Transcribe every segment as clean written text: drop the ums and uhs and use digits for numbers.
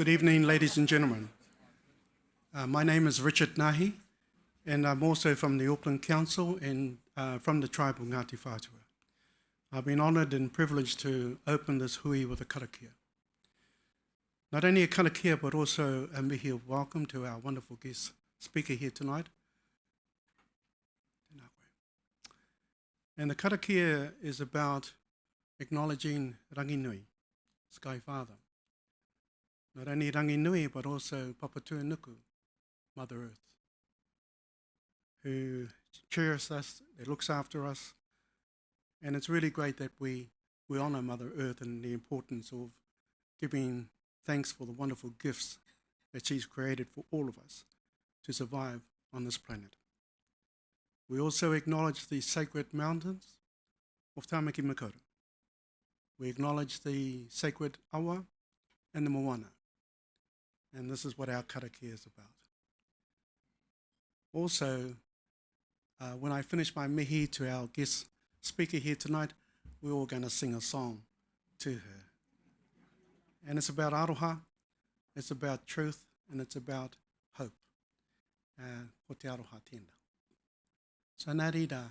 Good evening, ladies and gentlemen. My name is Richard Nahi, and I'm also from the Auckland Council and from the tribe of Ngāti Whātua. I've been honoured and privileged to open this hui with a karakia. Not only a karakia, but also a mihi of welcome to our wonderful guest speaker here tonight. And the karakia is about acknowledging Rangi Nui, Sky Father. Not only Rangi Nui, but also Papatua Nuku, Mother Earth, who cherishes us, that looks after us. And it's really great that we honour Mother Earth and the importance of giving thanks for the wonderful gifts that she's created for all of us to survive on this planet. We also acknowledge the sacred mountains of Tāmaki Makaurau. We acknowledge the sacred awa and the moana. And this is what our karakia is about. Also, when I finish my mihi to our guest speaker here tonight, we're all going to sing a song to her. And it's about aroha, it's about truth, and it's about hope. Ko te aroha tēnā. So nā rira,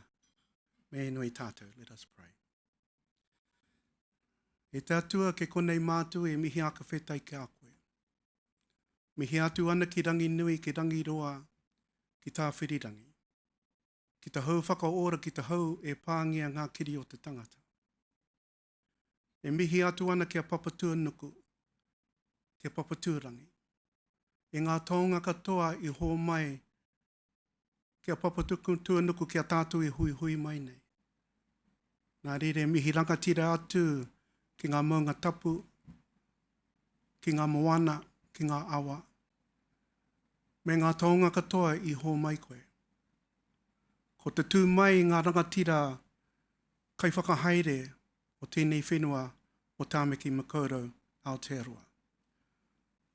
me nui tātou, let us pray. E tātua ke konei mātu e mihi aka whetai ke a koe. Mihi atu ana ki rangi nui, ki rangi roa, ki tā whirirangi. Ki ta hau whakaora, ki ta hau e pāngia ngā kiri o te tangata. E mihi atu ana ki a papatua nuku, ki a papaturangi. E ngā taonga katoa i ho mai, ki a papatua nuku ki a tātou e hui hui mai nei. Nā rere mihi rangatira atu ki ngā maunga tapu, ki ngā moana, ki ngā awa. Me ngā taonga katoa i ho mai koe. Ko te tū mai ngā rangatira kai whakahaere o tēnei whenua o Tāmaki Makaurau, Aotearoa.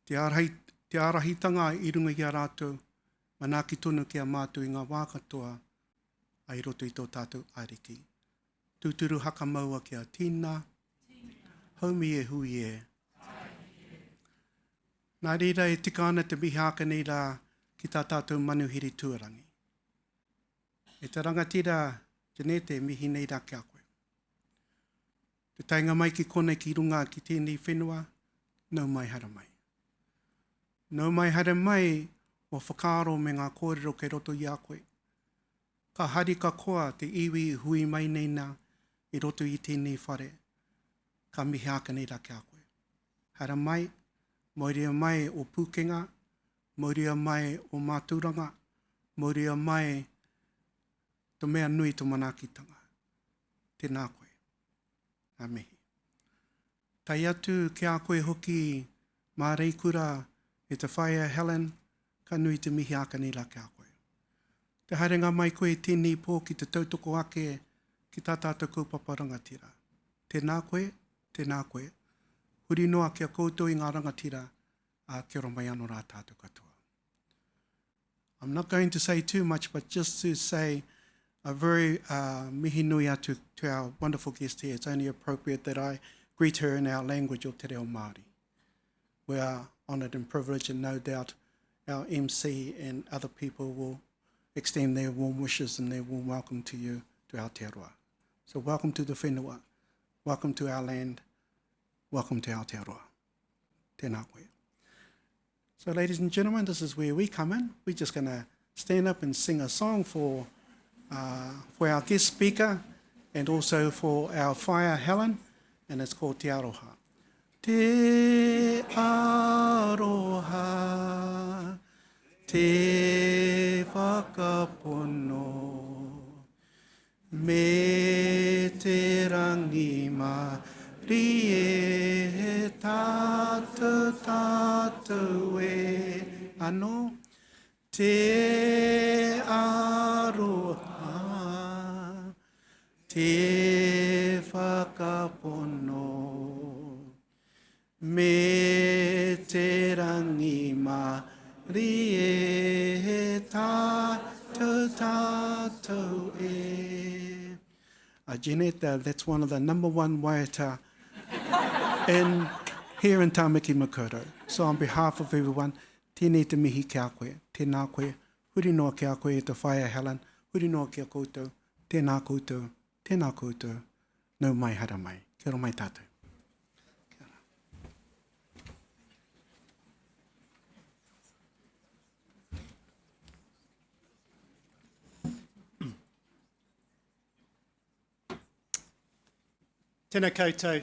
Te arahitanga i runga i a rātou, manaki tonu ki a mātou i ngā wā katoa ai roto i tō tātou ariki. Tūturu haka maua ki a tīna, haumi e hui e. Nā reira e tika ana te mihi aka nei rā ki tā tātou manuhiri tuarangi. E te rangatira Janette e mihi nei rā kia koe. Te tainga mai ki konei ki runga ki tēnei whenua, nau mai hara mai. Nau mai hara mai o whakaaro me ngā kōrero kei roto i a koe. Ka hari ka koa te iwi i hui mai nei nā i roto i tēnei whare. Ka mihi aka nei rā kia koe. Hara mai, mauria mai o pūkenga, mauria mai o mātūranga, mauria mai to mea nui to manakitanga. Tēnā koe. Ngā mihi. Tai atu ki a koe hoki mā reikura e te whaia Helen, ka nui te mihi aka nei rā ki a koe. Te harenga mai koe tēnei pō ki te tautoko ake ki tā tātou kaupapa rangatira. Tēnā koe, tēnā koe. Huri noa kia koutou i ngā rangatira a kia ora mai anō rā tātou katoa. I'm not going to say too much, but just to say a very mihi nui atu to our wonderful guest here. It's only appropriate that I greet her in our language o te reo Māori. We are honoured and privileged, and no doubt our MC and other people will extend their warm wishes and their warm welcome to you, to Aotearoa. So welcome to the whenua, welcome to our land, welcome to Aotearoa. Tēnā koe. So ladies and gentlemen, this is where we come in. We're just going to stand up and sing a song for our guest speaker and also for our whaia Helen, and it's called Te Aroha. Te aroha, te whakapono, me te rangi Māori e tātou tātou e anō. Te aroha, te whakapono, me te rangi Māori e tātou tātou e. Janette, that's one of the number one waiata in here in Tāmaki Makaurau. So on behalf of everyone, tēnei te mihi kia koe, tēnā koe, huri noa kia koe e te whaia Helen, huri noa kia koutou, tēnā koutou, nau mai hara mai. Kia ora mai tātou. Tēnā koutou,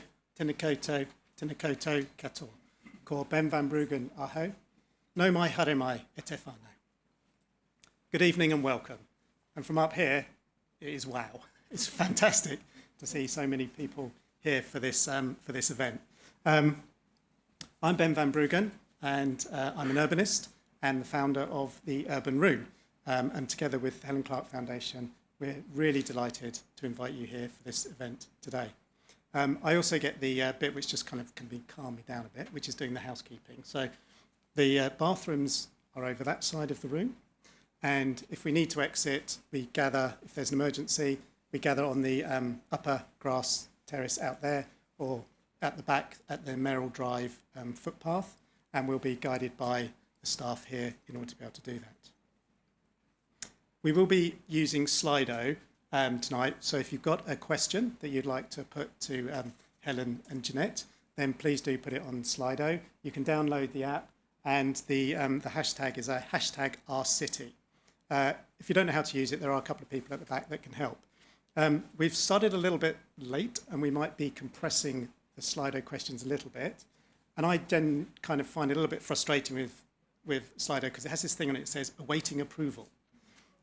katoa. Ko Ben van Bruggen aho. Nau mai haere mai e te whānau. Good evening and welcome. And from up here, it is wow. It's fantastic to see so many people here for this event. I'm Ben van Bruggen, and I'm an urbanist and the founder of the Urban Room. And together with the Helen Clark Foundation, we're really delighted to invite you here for this event today. I also get the bit which just kind of can calm me down a bit, which is doing the housekeeping. So the bathrooms are over that side of the room. And if we need to exit, we gather, if there's an emergency, we gather on the upper grass terrace out there or at the back at the Merrill Drive footpath. And we'll be guided by the staff here in order to be able to do that. We will be using Slido tonight. So if you've got a question that you'd like to put to Helen and Janette, then please do put it on Slido. You can download the app, and the hashtag is a hashtag #OurCity. If you don't know how to use it, there are a couple of people at the back that can help. We've started a little bit late, and we might be compressing the Slido questions a little bit. And I then kind of find it a little bit frustrating with Slido because it has this thing on it that says awaiting approval.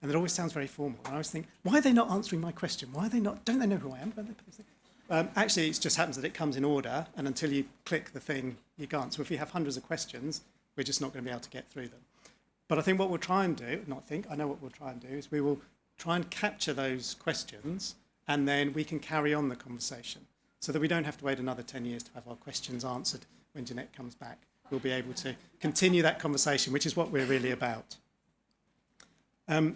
And it always sounds very formal. And I always think, why are they not answering my question? Why are they not? Don't they know who I am? Actually, it just happens that it comes in order, and until you click the thing, you can't. So if you have hundreds of questions, we're just not going to be able to get through them. But I think what we'll try and do, I know what we'll try and do, is we will try and capture those questions, and then we can carry on the conversation so that we don't have to wait another 10 years to have our questions answered when Janette comes back. We'll be able to continue that conversation, which is what we're really about. The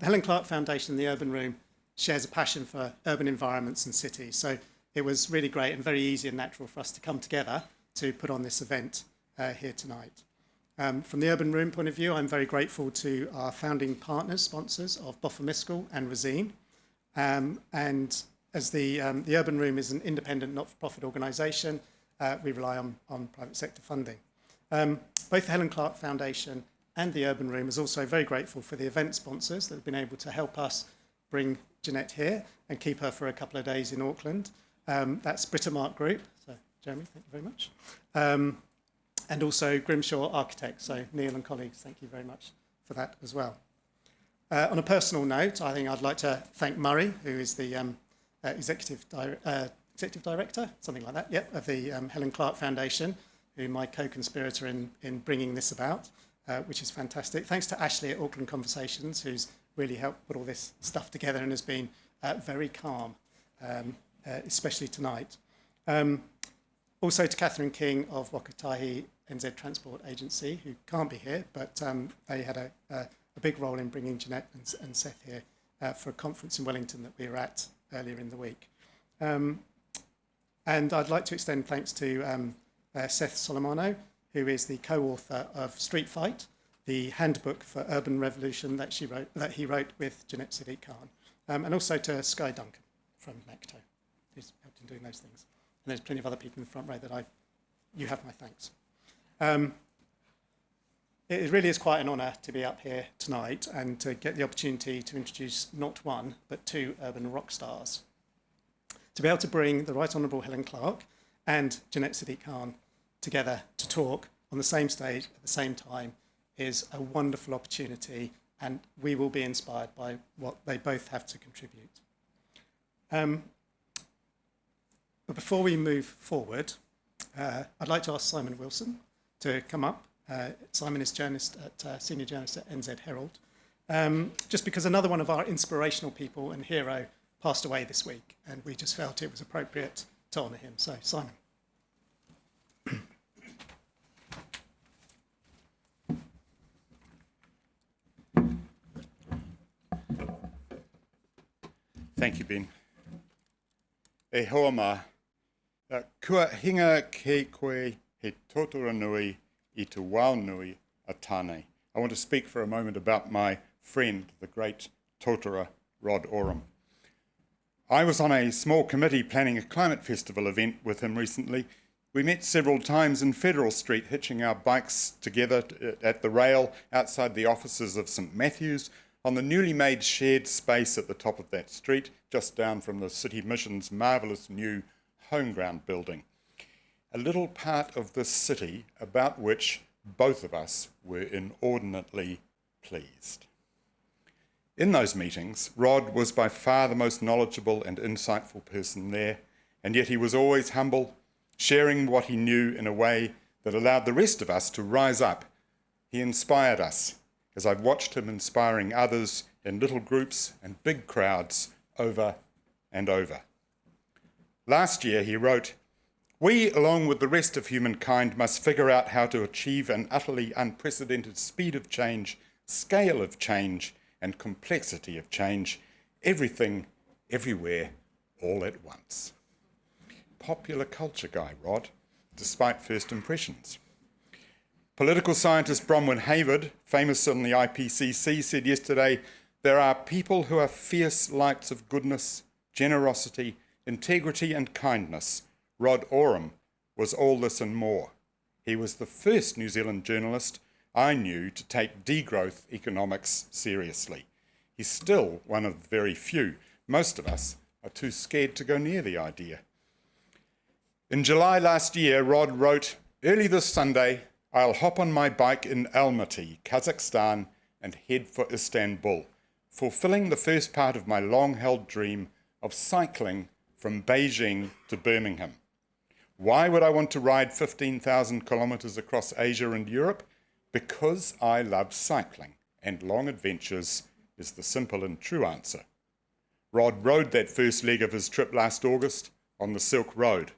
Helen Clark Foundation and the Urban Room shares a passion for urban environments and cities. So it was really great and very easy and natural for us to come together to put on this event here tonight. From the Urban Room point of view, I'm very grateful to our founding partners, sponsors of Boffa and Resine. And as the Urban Room is an independent, not-for-profit organisation, we rely on private sector funding. Both the Helen Clark Foundation and the Urban Room is also very grateful for the event sponsors that have been able to help us bring Janette here and keep her for a couple of days in Auckland. That's Britomart Group, so Jeremy, thank you very much. And also Grimshaw Architects, so Neil and colleagues, thank you very much for that as well. On a personal note, I think I'd like to thank Murray, who is the executive director, something like that, of the Helen Clark Foundation, who's my co-conspirator in bringing this about. Which is fantastic. Thanks to Ashley at Auckland Conversations, who's really helped put all this stuff together and has been very calm, especially tonight. Also to Catherine King of Wakatahi NZ Transport Agency, who can't be here, but they had a big role in bringing Janette and Seth here for a conference in Wellington that we were at earlier in the week. And I'd like to extend thanks to Seth Solomano, who is the co-author of Street Fight, the handbook for urban revolution that he wrote with Janette Sadik-Khan, and also to Sky Duncan from Necto, who's helped in doing those things. And there's plenty of other people in the front row that you have my thanks. It really is quite an honour to be up here tonight and to get the opportunity to introduce not one, but two urban rock stars. To be able to bring the Right Honourable Helen Clark and Janette Sadik-Khan together to talk on the same stage at the same time is a wonderful opportunity, and we will be inspired by what they both have to contribute. But before we move forward, I'd like to ask Simon Wilson to come up. Simon is senior journalist at NZ Herald, just because another one of our inspirational people and hero passed away this week, and we just felt it was appropriate to honour him. So, Simon. Thank you, Ben. E hoa mā, kua hinga ki koe he tōtura nui I te wao nui a tānei. I want to speak for a moment about my friend, the great tōtura Rod Oram. I was on a small committee planning a climate festival event with him recently. We met several times in Federal Street, hitching our bikes together at the rail outside the offices of St Matthew's on the newly made shared space at the top of that street, just down from the City Mission's marvellous new homeground building. A little part of this city about which both of us were inordinately pleased. In those meetings, Rod was by far the most knowledgeable and insightful person there, and yet he was always humble, sharing what he knew in a way that allowed the rest of us to rise up. He inspired us, as I've watched him inspiring others in little groups and big crowds over and over. Last year he wrote, "We, along with the rest of humankind, must figure out how to achieve an utterly unprecedented speed of change, scale of change, and complexity of change, everything, everywhere, all at once." Popular culture guy, Rod, despite first impressions. Political scientist Bronwyn Hayward, famous on the IPCC, said yesterday, "There are people who are fierce lights of goodness, generosity, integrity and kindness. Rod Oram was all this and more. He was the first New Zealand journalist I knew to take degrowth economics seriously. He's still one of the very few. Most of us are too scared to go near the idea." In July last year, Rod wrote, "Early this Sunday, I'll hop on my bike in Almaty, Kazakhstan, and head for Istanbul, fulfilling the first part of my long-held dream of cycling from Beijing to Birmingham. Why would I want to ride 15,000 kilometres across Asia and Europe? Because I love cycling, and long adventures is the simple and true answer." Rod rode that first leg of his trip last August on the Silk Road.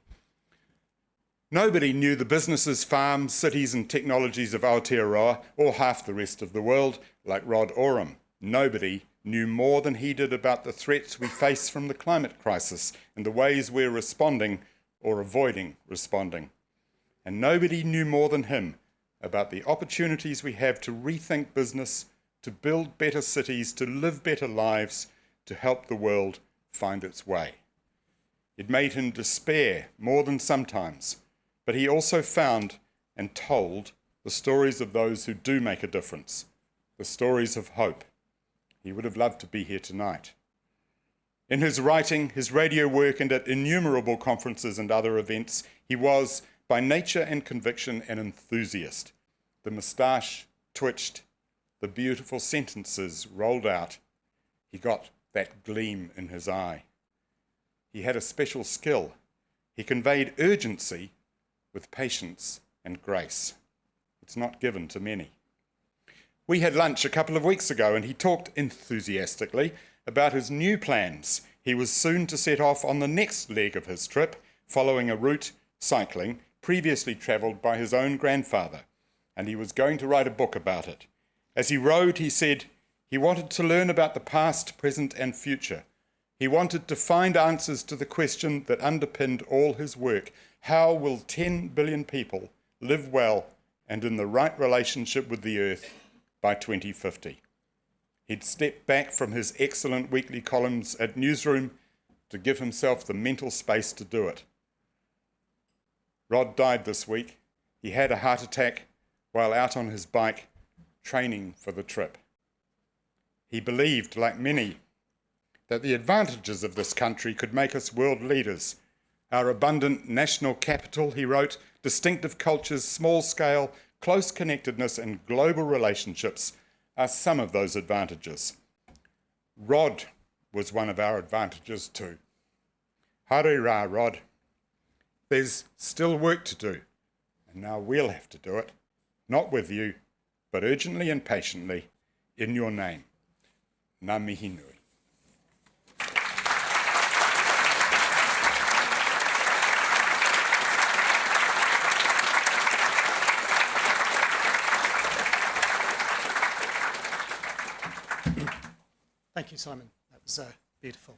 Nobody knew the businesses, farms, cities and technologies of Aotearoa or half the rest of the world like Rod Oram. Nobody knew more than he did about the threats we face from the climate crisis and the ways we're responding or avoiding responding. And nobody knew more than him about the opportunities we have to rethink business, to build better cities, to live better lives, to help the world find its way. It made him despair more than sometimes, but he also found and told the stories of those who do make a difference, the stories of hope. He would have loved to be here tonight. In his writing, his radio work, and at innumerable conferences and other events, he was, by nature and conviction, an enthusiast. The moustache twitched, the beautiful sentences rolled out. He got that gleam in his eye. He had a special skill. He conveyed urgency with patience and grace. It's not given to many. We had lunch a couple of weeks ago and he talked enthusiastically about his new plans. He was soon to set off on the next leg of his trip, following a route, cycling, previously travelled by his own grandfather, and he was going to write a book about it. As he rode, he said he wanted to learn about the past, present and future. He wanted to find answers to the question that underpinned all his work: how will 10 billion people live well and in the right relationship with the earth by 2050? He'd stepped back from his excellent weekly columns at Newsroom to give himself the mental space to do it. Rod died this week. He had a heart attack while out on his bike training for the trip. He believed, like many, that the advantages of this country could make us world leaders. Our abundant national capital, he wrote, distinctive cultures, small scale, close connectedness and global relationships are some of those advantages. Rod was one of our advantages too. Haere rā, Rod. There's still work to do, and now we'll have to do it, not with you, but urgently and patiently, in your name. Ngā mihi nui. Thank you, Simon. That was beautiful.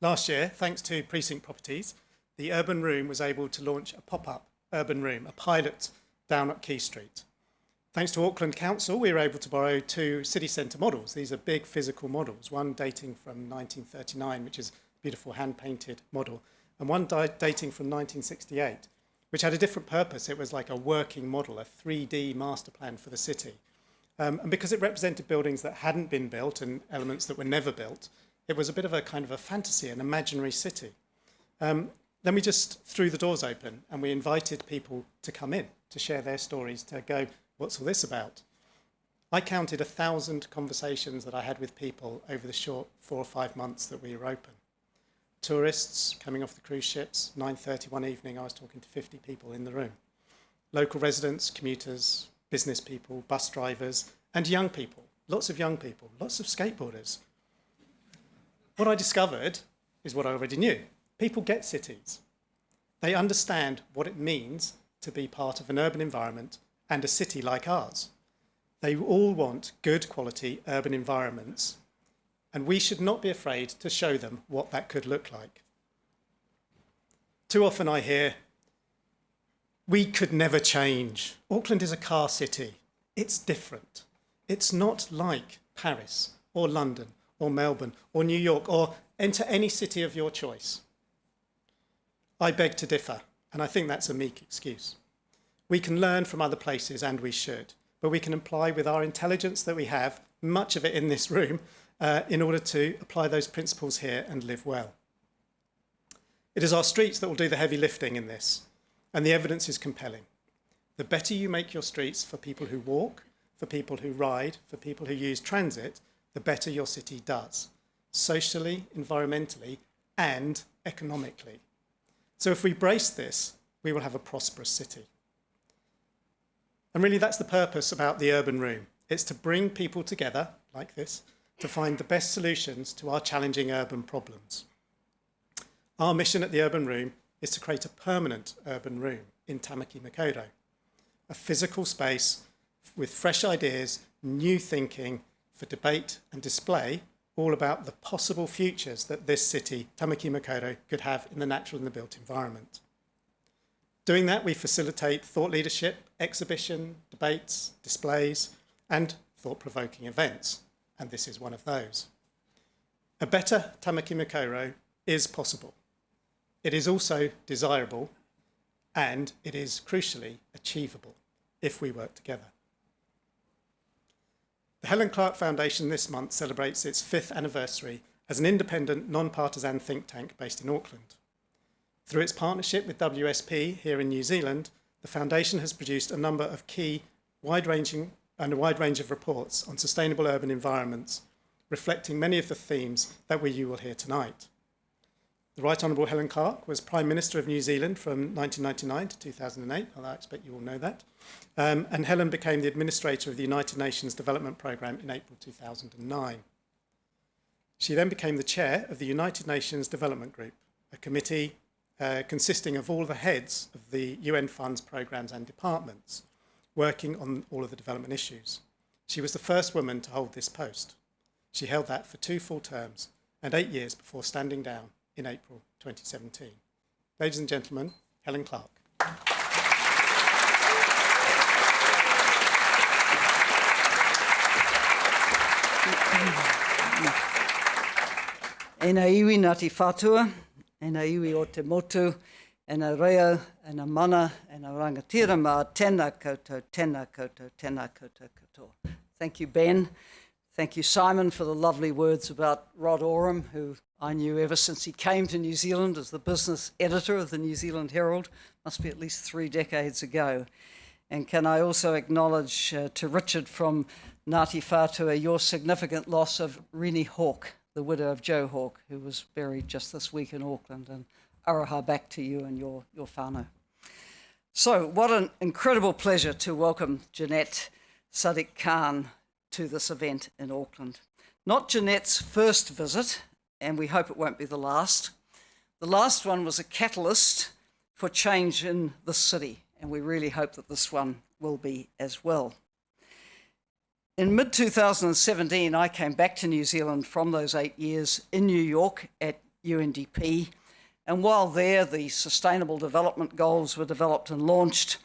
Last year, thanks to Precinct Properties, the Urban Room was able to launch a pop-up Urban Room, a pilot down at Quay Street. Thanks to Auckland Council, we were able to borrow 2 city centre models. These are big physical models, one dating from 1939, which is a beautiful hand-painted model, and one dating from 1968, which had a different purpose. It was like a working model, a 3D master plan for the city. And because it represented buildings that hadn't been built and elements that were never built, it was a bit of a kind of a fantasy, an imaginary city. Then we just threw the doors open and we invited people to come in, to share their stories, to go, what's all this about? I counted 1,000 conversations that I had with people over the short 4 or 5 months that we were open. Tourists coming off the cruise ships, 9:30 one evening, I was talking to 50 people in the room. Local residents, commuters, business people, bus drivers, and young people, lots of skateboarders. What I discovered is what I already knew. People get cities. They understand what it means to be part of an urban environment and a city like ours. They all want good quality urban environments, and we should not be afraid to show them what that could look like. Too often I hear, we could never change. Auckland is a car city. It's different. It's not like Paris or London or Melbourne or New York or enter any city of your choice. I beg to differ, and I think that's a meek excuse. We can learn from other places, and we should, but we can apply with our intelligence that we have, much of it in this room, in order to apply those principles here and live well. It is our streets that will do the heavy lifting in this, and the evidence is compelling. The better you make your streets for people who walk, for people who ride, for people who use transit, the better your city does, socially, environmentally, and economically. So if we brace this, we will have a prosperous city. And really that's the purpose about the Urban Room. It's to bring people together, like this, to find the best solutions to our challenging urban problems. Our mission at the Urban Room is to create a permanent urban room in Tamaki Makaurau, a physical space with fresh ideas, new thinking for debate and display, all about the possible futures that this city, Tamaki Makaurau, could have in the natural and the built environment. Doing that, we facilitate thought leadership, exhibition, debates, displays, and thought-provoking events, and this is one of those. A better Tamaki Makaurau is possible. It is also desirable, and it is crucially achievable if we work together. The Helen Clark Foundation this month celebrates its 5th anniversary as an independent, non-partisan think tank based in Auckland. Through its partnership with WSP here in New Zealand, the foundation has produced a number of key, wide range of reports on sustainable urban environments, reflecting many of the themes that you will hear tonight. The Right Honourable Helen Clark was Prime Minister of New Zealand from 1999 to 2008, although I expect you all know that. And Helen became the Administrator of the United Nations Development Programme in April 2009. She then became the Chair of the United Nations Development Group, a committee consisting of all the heads of the UN funds, programmes and departments, working on all of the development issues. She was the first woman to hold this post. She held that for 2 full terms and 8 years before standing down in April 2017. Ladies and gentlemen, Helen Clark. E nā iwi Ngāti Whātua, e nā iwi o te motu, e nā reo, e nā mana, e nā rangatira mā, tēnā koutou, tēnā koutou, tēnā koutou katoa. Thank you, Ben. Thank you, Simon, for the lovely words about Rod Oram, who I knew ever since he came to New Zealand as the business editor of the New Zealand Herald, must be at least 3 decades ago. And can I also acknowledge to Richard from Ngāti Whātua your significant loss of Rini Hawke, the widow of Joe Hawke, who was buried just this week in Auckland, and araha back to you and your whānau. So what an incredible pleasure to welcome Janette, Sadik-Khan to this event in Auckland. Not Janette's first visit, and we hope it won't be the last. The last one was a catalyst for change in the city, and we really hope that this one will be as well. In mid-2017, I came back to New Zealand from those 8 years in New York at UNDP, And while there, the Sustainable Development Goals were developed and launched.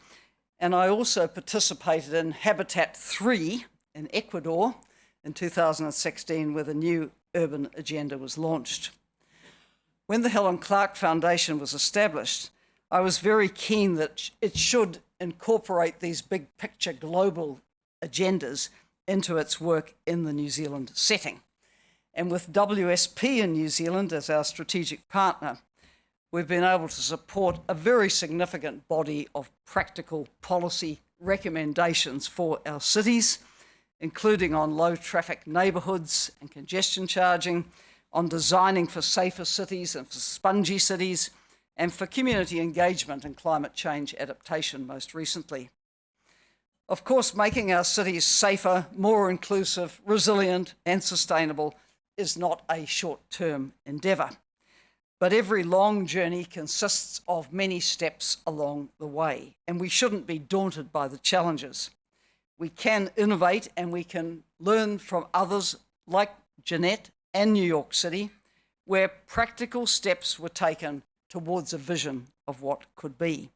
And I also participated in Habitat 3 in Ecuador in 2016, where the new urban agenda was launched. When the Helen Clark Foundation was established, I was very keen that it should incorporate these big picture global agendas into its work in the New Zealand setting. And with WSP in New Zealand as our strategic partner, we've been able to support a very significant body of practical policy recommendations for our cities, including on low traffic neighbourhoods and congestion charging, on designing for safer cities and for spongy cities, and for community engagement and climate change adaptation most recently. Of course, making our cities safer, more inclusive, resilient and sustainable is not a short-term endeavour. But every long journey consists of many steps along the way, and we shouldn't be daunted by the challenges. We can innovate and we can learn from others like Janette and New York City, where practical steps were taken towards a vision of what could be.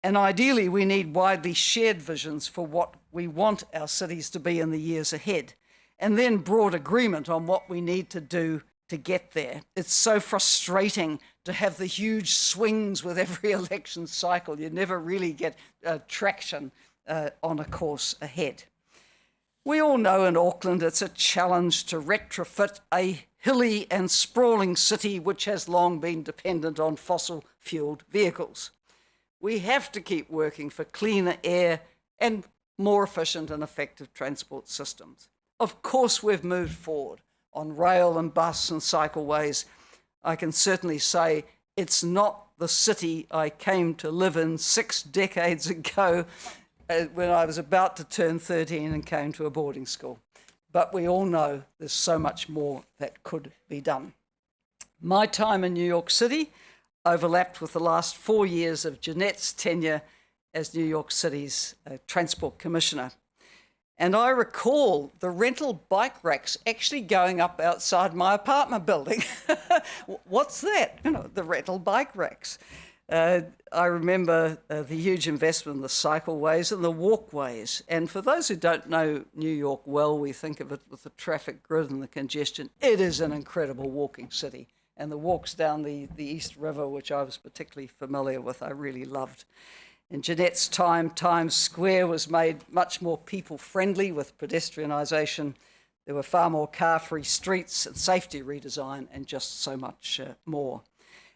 And ideally, we need widely shared visions for what we want our cities to be in the years ahead, and then broad agreement on what we need to do to get there. It's so frustrating to have the huge swings with every election cycle. You never really get traction on a course ahead. We all know in Auckland it's a challenge to retrofit a hilly and sprawling city which has long been dependent on fossil-fuelled vehicles. We have to keep working for cleaner air and more efficient and effective transport systems. Of course, we've moved forward on rail and bus and cycleways. I can certainly say it's not the city I came to live in 6 decades ago when I was about to turn 13 and came to a boarding school. But we all know there's so much more that could be done. My time in New York City overlapped with the last 4 years of Janette's tenure as New York City's Transport Commissioner. And I recall the rental bike racks actually going up outside my apartment building. What's that? You know, the rental bike racks. I remember the huge investment in the cycleways and the walkways. And for those who don't know New York well, we think of it with the traffic grid and the congestion. It is an incredible walking city. And the walks down the East River, which I was particularly familiar with, I really loved. In Janette's time, Times Square was made much more people-friendly with pedestrianisation. There were far more car-free streets and safety redesign and just so much more.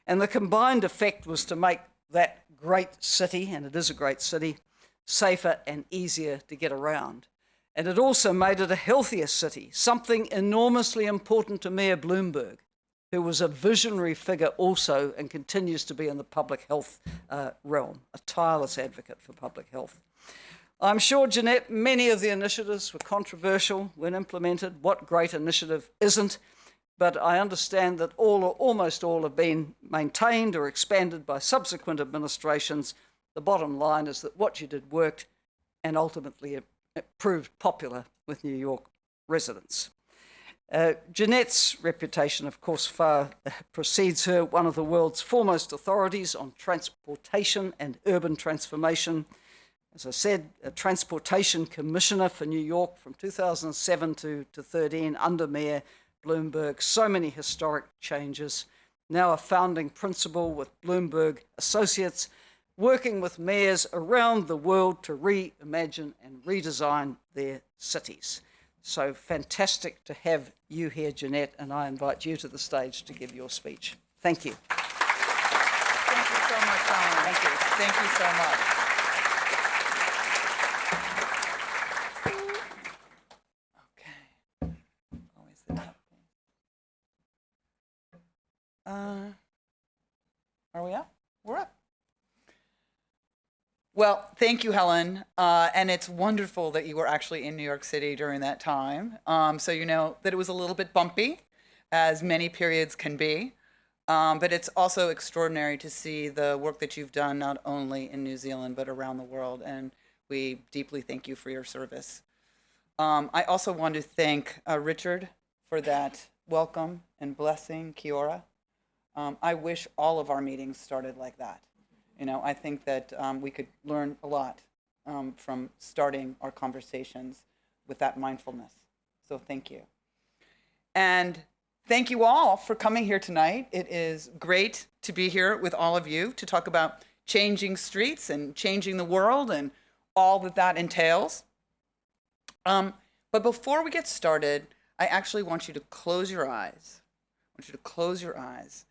And the combined effect was to make that great city, and it is a great city, safer and easier to get around. And it also made it a healthier city, something enormously important to Mayor Bloomberg, who was a visionary figure also and continues to be in the public health realm, a tireless advocate for public health. I'm sure, Janette, many of the initiatives were controversial when implemented. What great initiative isn't? But I understand that all or almost all have been maintained or expanded by subsequent administrations. The bottom line is that what you did worked, and ultimately it proved popular with New York residents. Janette's reputation, of course, far precedes her, one of the world's foremost authorities on transportation and urban transformation. As I said, a Transportation Commissioner for New York from 2007 to 2013 under Mayor Bloomberg. So many historic changes. Now a founding principal with Bloomberg Associates, working with mayors around the world to reimagine and redesign their cities. So fantastic to have you here, Janette, and I invite you to the stage to give your speech. Thank you. Thank you so much, Helen. Thank you. Thank you so much. Okay. Always the top. Are we up? We're up. Well, thank you, Helen. And it's wonderful that you were actually in New York City during that time. So you know that it was a little bit bumpy, as many periods can be. But it's also extraordinary to see the work that you've done, not only in New Zealand, but around the world. And we deeply thank you for your service. I also want to thank Richard for that welcome and blessing, Kia ora. I wish all of our meetings started like that. I think that we could learn a lot from starting our conversations with that mindfulness. So thank you. And thank you all for coming here tonight. It is great to be here with all of you to talk about changing streets and changing the world and all that entails. But before we get started, I actually want you to close your eyes. I want you to close your eyes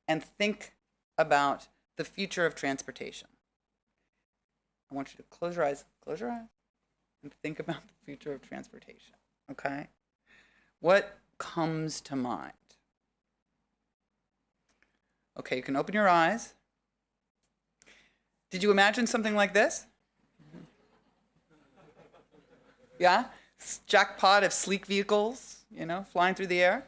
and think about the future of transportation. I want you to close your eyes, and think about the future of transportation, okay? What comes to mind? Okay, you can open your eyes. Did you imagine something like this? Yeah? Jackpot of sleek vehicles, flying through the air.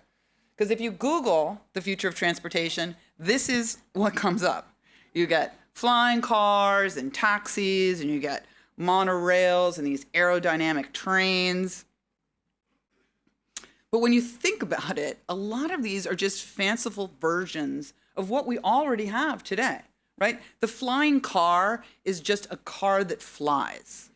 Because if you Google the future of transportation, this is what comes up. You get flying cars and taxis, and you get monorails and these aerodynamic trains. But when you think about it, a lot of these are just fanciful versions of what we already have today, right? The flying car is just a car that flies.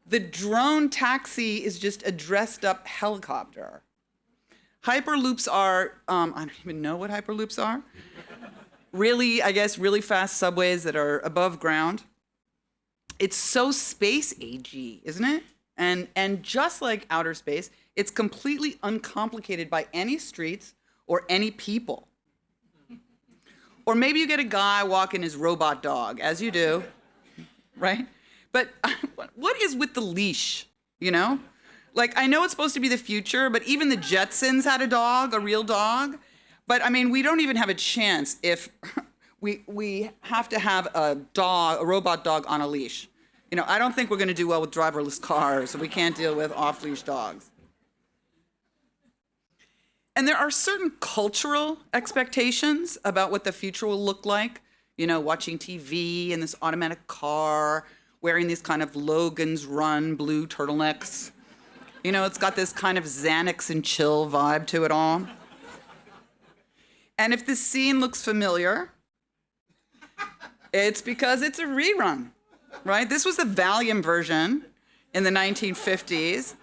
The drone taxi is just a dressed up helicopter. Hyperloops are, I don't even know what hyperloops are. Really fast subways that are above ground. It's so space-agey, isn't it? And just like outer space, it's completely uncomplicated by any streets or any people. Or maybe you get a guy walking his robot dog, as you do, right? But what is with the leash, Like, I know it's supposed to be the future, but even the Jetsons had a real dog. But, we don't even have a chance if we have to have a robot dog on a leash. I don't think we're going to do well with driverless cars, so we can't deal with off-leash dogs. And there are certain cultural expectations about what the future will look like. Watching TV in this automatic car, wearing these kind of Logan's Run blue turtlenecks. It's got this kind of Xanax and chill vibe to it all. And if this scene looks familiar, it's because it's a rerun, right? This was the Valium version in the 1950s,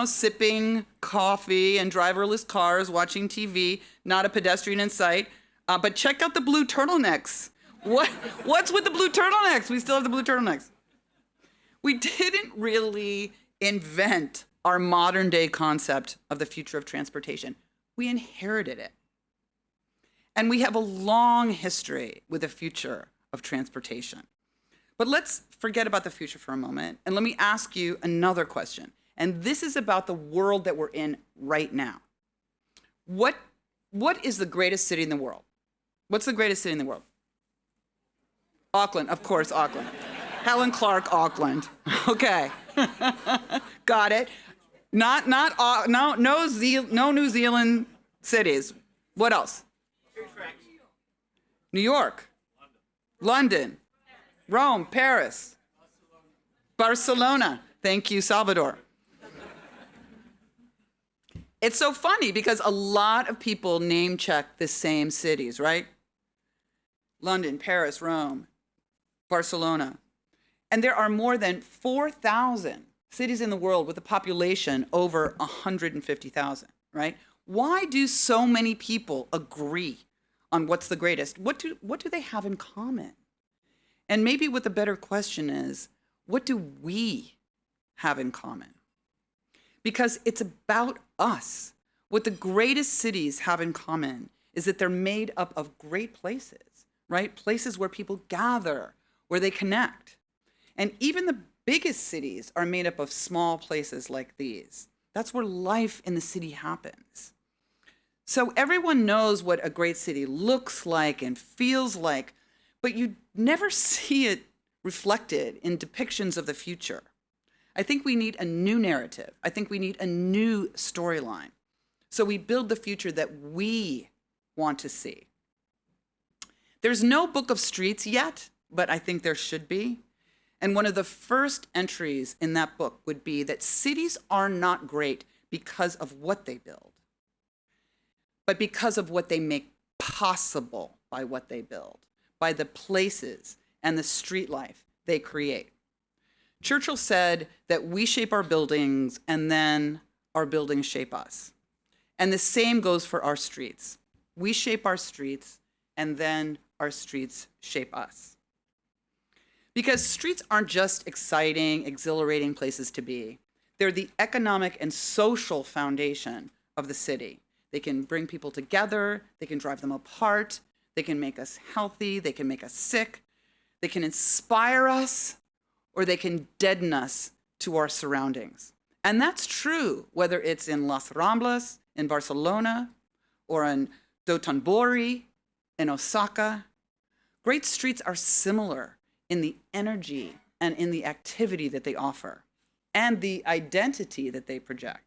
sipping coffee and driverless cars, watching TV, not a pedestrian in sight. But check out the blue turtlenecks. What's with the blue turtlenecks? We still have the blue turtlenecks. We didn't really invent our modern day concept of the future of transportation. We inherited it. And we have a long history with the future of transportation. But let's forget about the future for a moment, and let me ask you another question. And this is about the world that we're in right now. What is the greatest city in the world? What's the greatest city in the world? Auckland, of course, Auckland. Helen Clark, Auckland. Okay, got it. No New Zealand cities. What else? New York, London, Rome, Paris, Barcelona. Thank you, Salvador. It's so funny because a lot of people name check the same cities, right? London, Paris, Rome, Barcelona. And there are more than 4,000 cities in the world with a population over 150,000, right? Why do so many people agree on what's the greatest? What do they have in common? And maybe what the better question is, what do we have in common? Because it's about us. What the greatest cities have in common is that they're made up of great places, right? Places where people gather, where they connect. And even the biggest cities are made up of small places like these. That's where life in the city happens. So everyone knows what a great city looks like and feels like, but you never see it reflected in depictions of the future. I think we need a new narrative. I think we need a new storyline. So we build the future that we want to see. There's no book of streets yet, but I think there should be. And one of the first entries in that book would be that cities are not great because of what they build, but because of what they make possible by what they build, by the places and the street life they create. Churchill said that we shape our buildings and then our buildings shape us. And the same goes for our streets. We shape our streets and then our streets shape us. Because streets aren't just exciting, exhilarating places to be. They're the economic and social foundation of the city. They can bring people together, they can drive them apart, they can make us healthy, they can make us sick, they can inspire us, or they can deaden us to our surroundings. And that's true whether it's in Las Ramblas, in Barcelona, or in Dotonbori, in Osaka. Great streets are similar in the energy and in the activity that they offer and the identity that they project.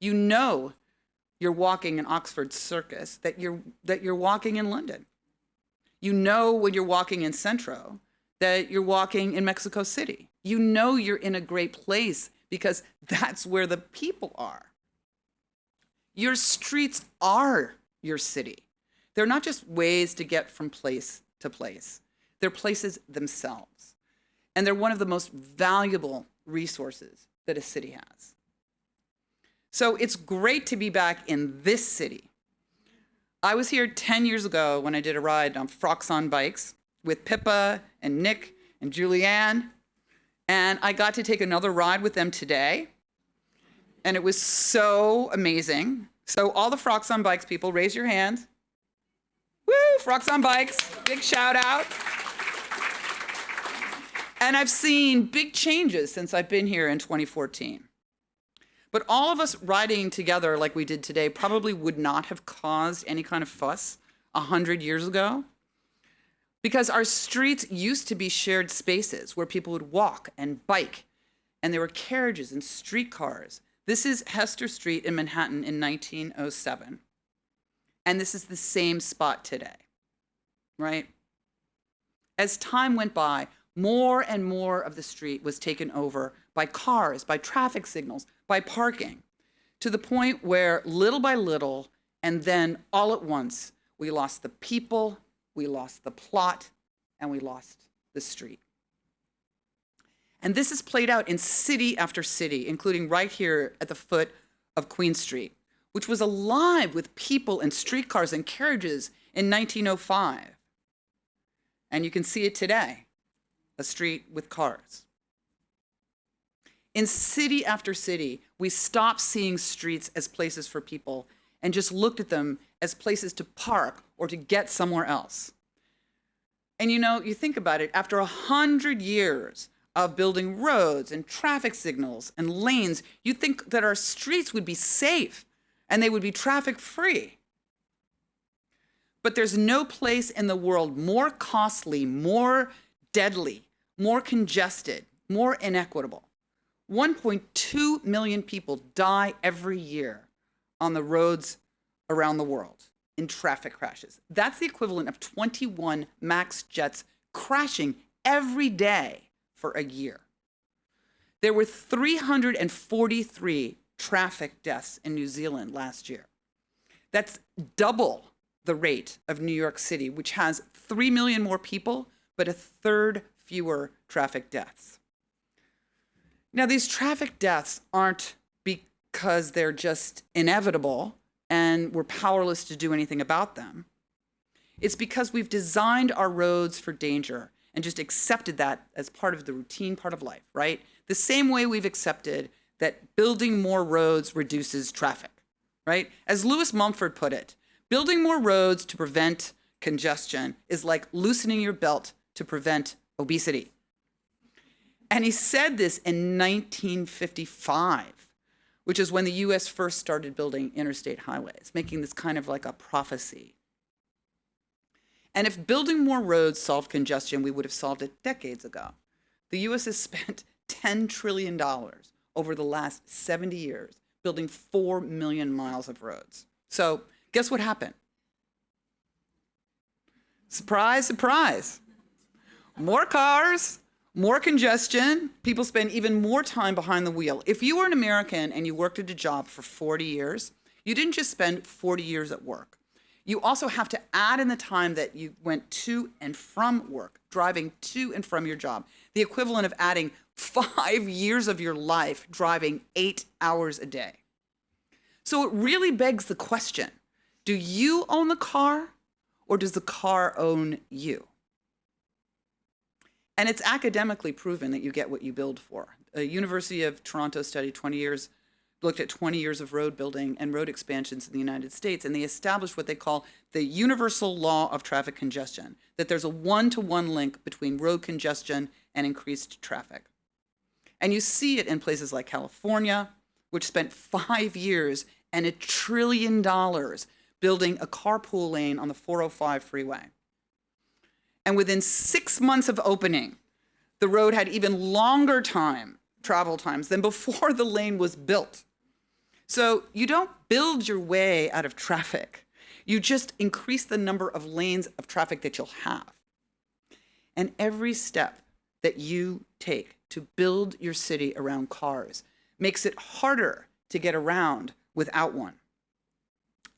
You know you're walking in Oxford Circus, that you're walking in London. You know when you're walking in Centro that you're walking in Mexico City. You know you're in a great place because that's where the people are. Your streets are your city. They're not just ways to get from place to place. They're places themselves. And they're one of the most valuable resources that a city has. So it's great to be back in this city. I was here 10 years ago when I did a ride on Frocks on Bikes with Pippa and Nick and Julianne. And I got to take another ride with them today. And it was so amazing. So all the Frocks on Bikes people, raise your hands. Woo, Frocks on Bikes, big shout out. And I've seen big changes since I've been here in 2014. But all of us riding together like we did today probably would not have caused any kind of fuss 100 years ago, because our streets used to be shared spaces where people would walk and bike, and there were carriages and streetcars. This is Hester Street in Manhattan in 1907, and this is the same spot today, right? As time went by, more and more of the street was taken over by cars, by traffic signals, by parking, to the point where little by little, and then all at once, we lost the people, we lost the plot, and we lost the street. And this is played out in city after city, including right here at the foot of Queen Street, which was alive with people and streetcars and carriages in 1905. And you can see it today, a street with cars. In city after city, we stopped seeing streets as places for people and just looked at them as places to park or to get somewhere else. And you think about it, after 100 years of building roads and traffic signals and lanes, you'd think that our streets would be safe and they would be traffic free. But there's no place in the world more costly, more deadly, more congested, more inequitable. 1.2 million people die every year on the roads around the world in traffic crashes. That's the equivalent of 21 MAX jets crashing every day for a year. There were 343 traffic deaths in New Zealand last year. That's double the rate of New York City, which has 3 million more people, but a third fewer traffic deaths. Now, these traffic deaths aren't because they're just inevitable and we're powerless to do anything about them. It's because we've designed our roads for danger and just accepted that as part of the routine part of life, right? The same way we've accepted that building more roads reduces traffic, right? As Lewis Mumford put it, building more roads to prevent congestion is like loosening your belt to prevent obesity. And he said this in 1955, which is when the US first started building interstate highways, making this kind of like a prophecy. And if building more roads solved congestion, we would have solved it decades ago. The US has spent $10 trillion over the last 70 years building 4 million miles of roads. So guess what happened? Surprise, surprise. More cars, more congestion, people spend even more time behind the wheel. If you were an American and you worked at a job for 40 years, You didn't just spend 40 years at work. You also have to add in the time that you went to and from work, driving to and from your job, the equivalent of adding 5 years of your life driving 8 hours a day. So it really begs the question, do you own the car or does the car own you? And it's academically proven that you get what you build for. A University of Toronto study looked at 20 years of road building and road expansions in the United States, and they established what they call the universal law of traffic congestion, that there's a one-to-one link between road congestion and increased traffic. And you see it in places like California, which spent 5 years and $1 trillion building a carpool lane on the 405 freeway. And within 6 months of opening, the road had even longer travel times than before the lane was built. So you don't build your way out of traffic. You just increase the number of lanes of traffic that you'll have. And every step that you take to build your city around cars makes it harder to get around without one.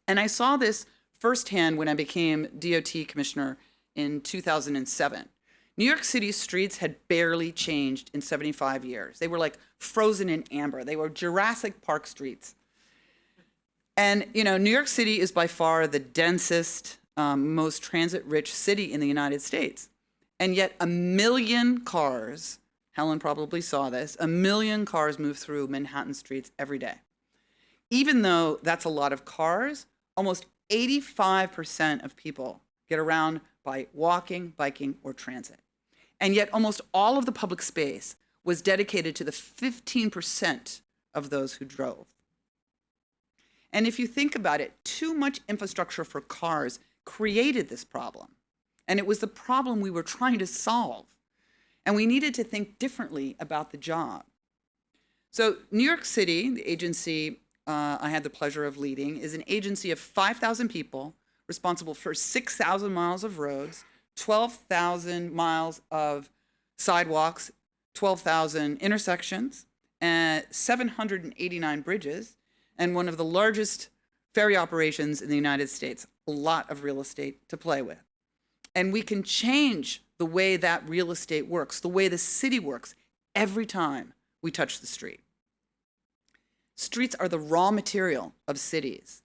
And I saw this firsthand when I became DOT commissioner in 2007. New York City's streets had barely changed in 75 years. They were like frozen in amber. They were Jurassic Park streets. And, New York City is by far the densest, most transit-rich city in the United States. And yet 1 million cars, Helen probably saw this, 1 million cars move through Manhattan streets every day. Even though that's a lot of cars, almost 85% of people get around by walking, biking, or transit. And yet almost all of the public space was dedicated to the 15% of those who drove. And if you think about it, too much infrastructure for cars created this problem. And it was the problem we were trying to solve. And we needed to think differently about the job. So New York City, the agency I had the pleasure of leading, is an agency of 5,000 people responsible for 6,000 miles of roads, 12,000 miles of sidewalks, 12,000 intersections, and 789 bridges, and one of the largest ferry operations in the United States. A lot of real estate to play with. And we can change the way that real estate works, the way the city works, every time we touch the street. Streets are the raw material of cities.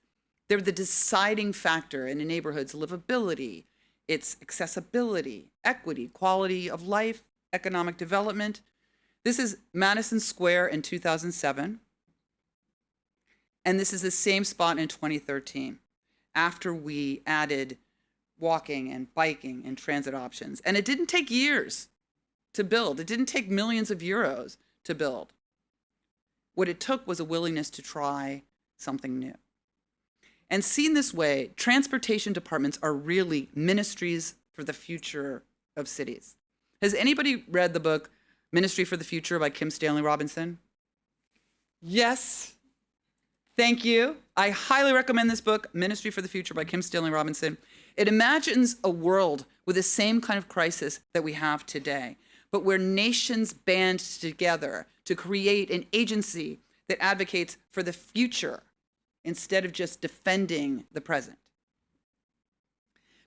They're the deciding factor in a neighborhood's livability, its accessibility, equity, quality of life, economic development. This is Madison Square in 2007. And this is the same spot in 2013, after we added walking and biking and transit options. And it didn't take years to build. It didn't take millions of euros to build. What it took was a willingness to try something new. And seen this way, transportation departments are really ministries for the future of cities. Has anybody read the book Ministry for the Future by Kim Stanley Robinson? Yes. Thank you. I highly recommend this book, Ministry for the Future by Kim Stanley Robinson. It imagines a world with the same kind of crisis that we have today, but where nations band together to create an agency that advocates for the future instead of just defending the present.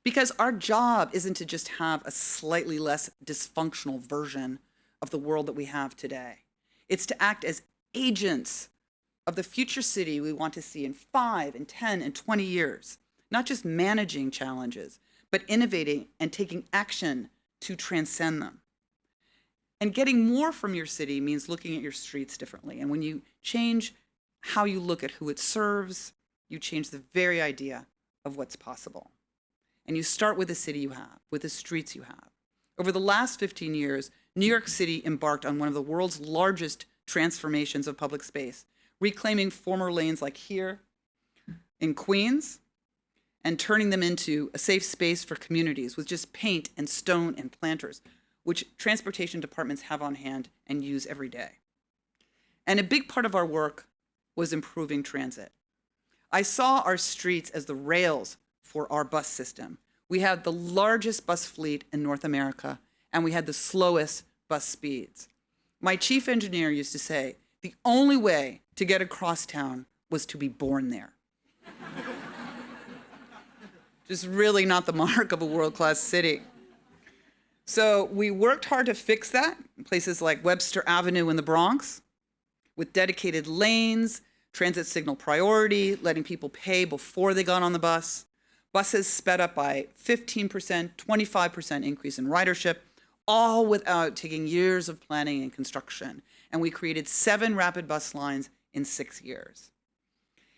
Because our job isn't to just have a slightly less dysfunctional version of the world that we have today. It's to act as agents of the future city we want to see in 5 and 10 and 20 years, not just managing challenges, but innovating and taking action to transcend them. And getting more from your city means looking at your streets differently. And when you change how you look at who it serves, you change the very idea of what's possible. And you start with the city you have, with the streets you have. Over the last 15 years, New York City embarked on one of the world's largest transformations of public space, reclaiming former lanes like here in Queens and turning them into a safe space for communities with just paint and stone and planters, which transportation departments have on hand and use every day. And a big part of our work was improving transit. I saw our streets as the rails for our bus system. We had the largest bus fleet in North America, and we had the slowest bus speeds. My chief engineer used to say, the only way to get across town was to be born there. just really not the mark of a world-class city. So we worked hard to fix that in places like Webster Avenue in the Bronx, with dedicated lanes, transit signal priority, letting people pay before they got on the bus. Buses sped up by 15%, 25% increase in ridership, all without taking years of planning and construction. And we created 7 rapid bus lines in 6 years.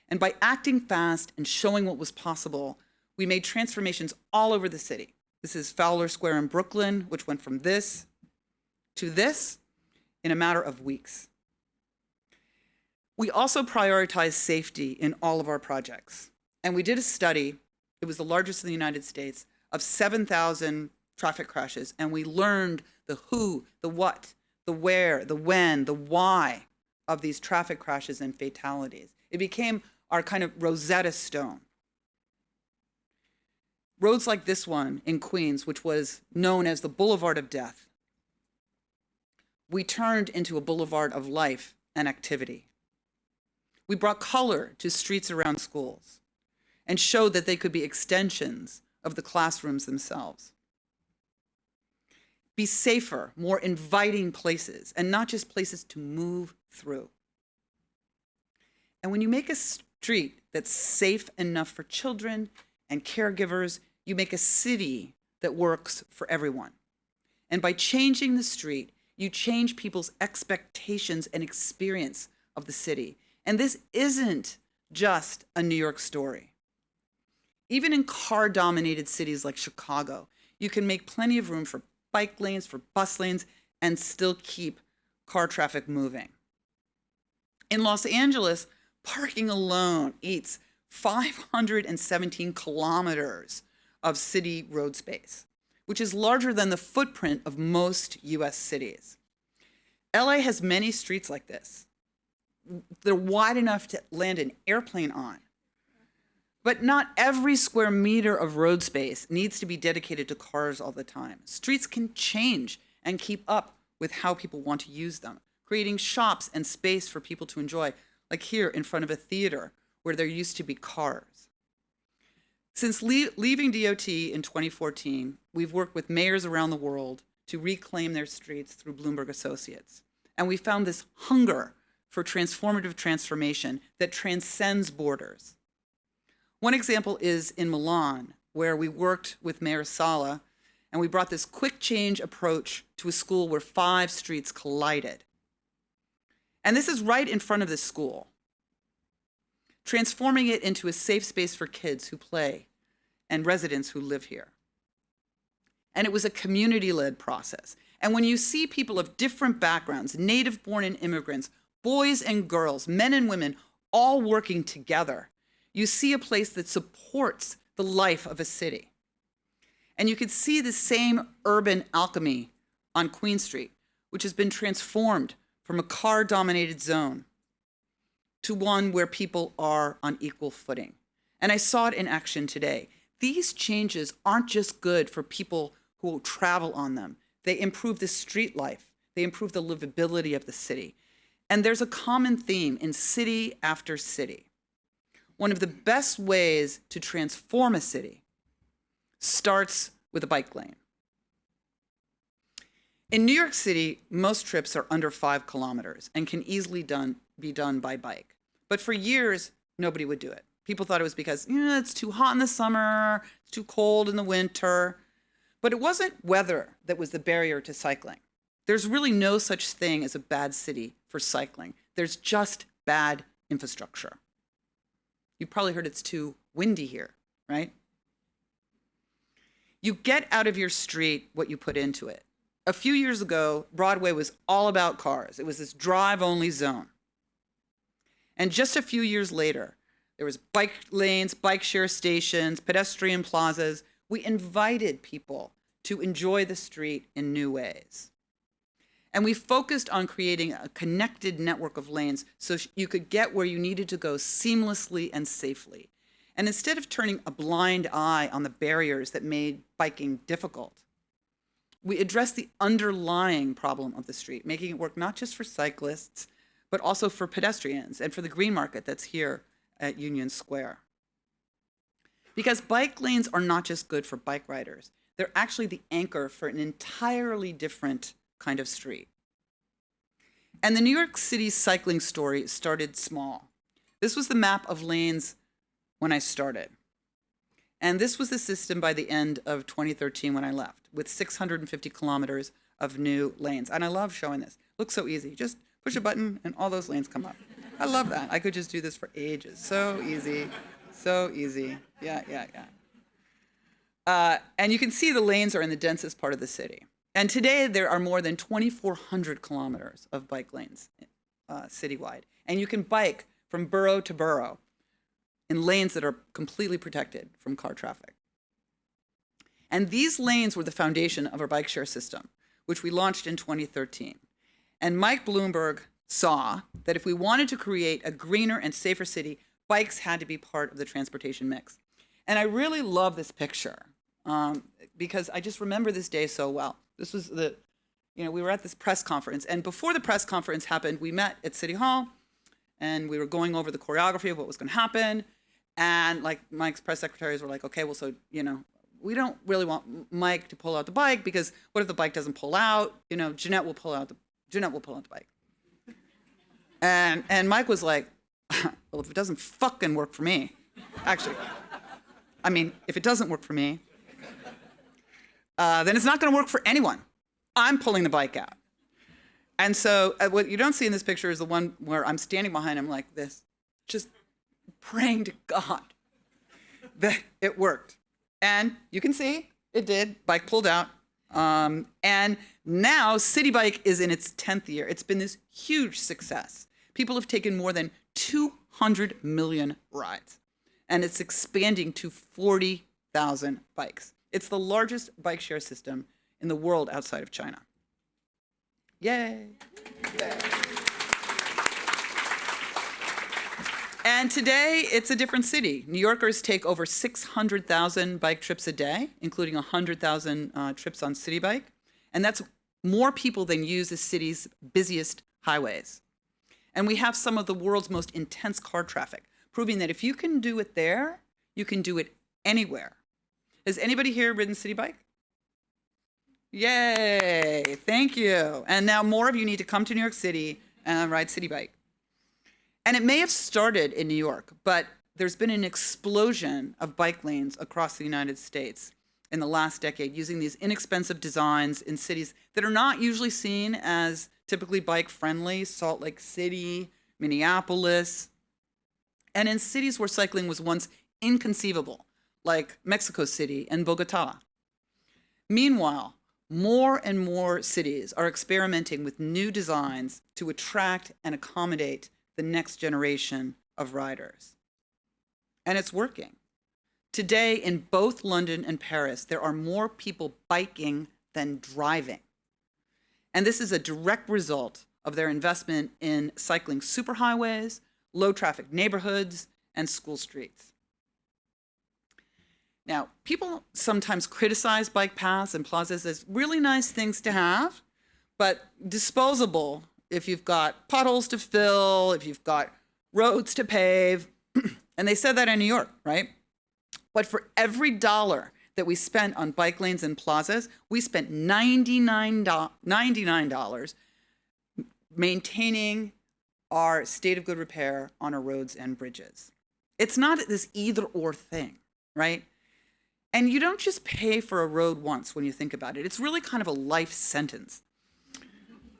And by acting fast and showing what was possible, we made transformations all over the city. This is Fowler Square in Brooklyn, which went from this to this in a matter of weeks. We also prioritized safety in all of our projects. And we did a study, it was the largest in the United States, of 7,000 traffic crashes. And we learned the who, the what, the where, the when, the why of these traffic crashes and fatalities. It became our kind of Rosetta Stone. Roads like this one in Queens, which was known as the Boulevard of Death, we turned into a boulevard of life and activity. We brought color to streets around schools and showed that they could be extensions of the classrooms themselves. Be safer, more inviting places, and not just places to move through. And when you make a street that's safe enough for children and caregivers, you make a city that works for everyone. And by changing the street, you change people's expectations and experience of the city. And this isn't just a New York story. Even in car-dominated cities like Chicago, you can make plenty of room for bike lanes, for bus lanes, and still keep car traffic moving. In Los Angeles, parking alone eats 517 kilometers of city road space, which is larger than the footprint of most US cities. LA has many streets like this. They're wide enough to land an airplane on. But not every square meter of road space needs to be dedicated to cars all the time. Streets can change and keep up with how people want to use them, creating shops and space for people to enjoy, like here in front of a theater where there used to be cars. Since leaving DOT in 2014, we've worked with mayors around the world to reclaim their streets through Bloomberg Associates. And we found this hunger for transformative transformation that transcends borders. One example is in Milan, where we worked with Mayor Sala, and we brought this quick change approach to a school where 5 streets collided. And this is right in front of this school, transforming it into a safe space for kids who play and residents who live here. And it was a community-led process. And when you see people of different backgrounds, native-born and immigrants, boys and girls, men and women, all working together, you see a place that supports the life of a city. And you can see the same urban alchemy on Queen Street, which has been transformed from a car-dominated zone to one where people are on equal footing. And I saw it in action today. These changes aren't just good for people who will travel on them. They improve the street life. They improve the livability of the city. And there's a common theme in city after city. One of the best ways to transform a city starts with a bike lane. In New York City, most trips are under 5 kilometers and can easily be done by bike. But for years, nobody would do it. People thought it was because it's too hot in the summer, it's too cold in the winter. But it wasn't weather that was the barrier to cycling. There's really no such thing as a bad city for cycling. There's just bad infrastructure. You've probably heard it's too windy here, right? You get out of your street what you put into it. A few years ago, Broadway was all about cars. It was this drive-only zone. And just a few years later, there was bike lanes, bike share stations, pedestrian plazas. We invited people to enjoy the street in new ways. And we focused on creating a connected network of lanes so you could get where you needed to go seamlessly and safely. And instead of turning a blind eye on the barriers that made biking difficult, we addressed the underlying problem of the street, making it work not just for cyclists, but also for pedestrians and for the green market that's here at Union Square. Because bike lanes are not just good for bike riders. They're actually the anchor for an entirely different kind of street. And the New York City cycling story started small. This was the map of lanes when I started. And this was the system by the end of 2013 when I left, with 650 kilometers of new lanes. And I love showing this. Looks so easy. Just push a button and all those lanes come up. I love that. I could just do this for ages. So easy. So easy. Yeah. And you can see the lanes are in the densest part of the city. And today there are more than 2,400 kilometers of bike lanes citywide. And you can bike from borough to borough in lanes that are completely protected from car traffic. And these lanes were the foundation of our bike share system, which we launched in 2013. And Mike Bloomberg saw that if we wanted to create a greener and safer city, bikes had to be part of the transportation mix. And I really love this picture because I just remember this day so well. This was we were at this press conference, and before the press conference happened, we met at City Hall, and we were going over the choreography of what was going to happen. And like Mike's press secretaries were like, okay, well, so, we don't really want Mike to pull out the bike because what if the bike doesn't pull out? Janette will pull out the bike. And Mike was like, well, if it doesn't fucking work for me, actually, if it doesn't work for me, then it's not going to work for anyone. I'm pulling the bike out. And so what you don't see in this picture is the one where I'm standing behind him like this, just praying to God that it worked. And you can see it did. Bike pulled out. And now City Bike is in its 10th year. It's been this huge success. People have taken more than 200 million rides. And it's expanding to 40,000 bikes. It's the largest bike share system in the world outside of China. Yay. And today, it's a different city. New Yorkers take over 600,000 bike trips a day, including 100,000 trips on City Bike. And that's more people than use the city's busiest highways. And we have some of the world's most intense car traffic, proving that if you can do it there, you can do it anywhere. Has anybody here ridden City Bike? Yay, thank you. And now more of you need to come to New York City and ride City Bike. And it may have started in New York, but there's been an explosion of bike lanes across the United States in the last decade using these inexpensive designs in cities that are not usually seen as typically bike-friendly, Salt Lake City, Minneapolis, and in cities where cycling was once inconceivable, like Mexico City and Bogota. Meanwhile, more and more cities are experimenting with new designs to attract and accommodate the next generation of riders. And it's working. Today, in both London and Paris, there are more people biking than driving. And this is a direct result of their investment in cycling superhighways, low-traffic neighborhoods, and school streets. Now, people sometimes criticize bike paths and plazas as really nice things to have, but disposable if you've got potholes to fill, if you've got roads to pave. And they said that in New York, right? But for every dollar that we spent on bike lanes and plazas, we spent $99 maintaining our state of good repair on our roads and bridges. It's not this either or thing, right? And you don't just pay for a road once when you think about it. It's really kind of a life sentence.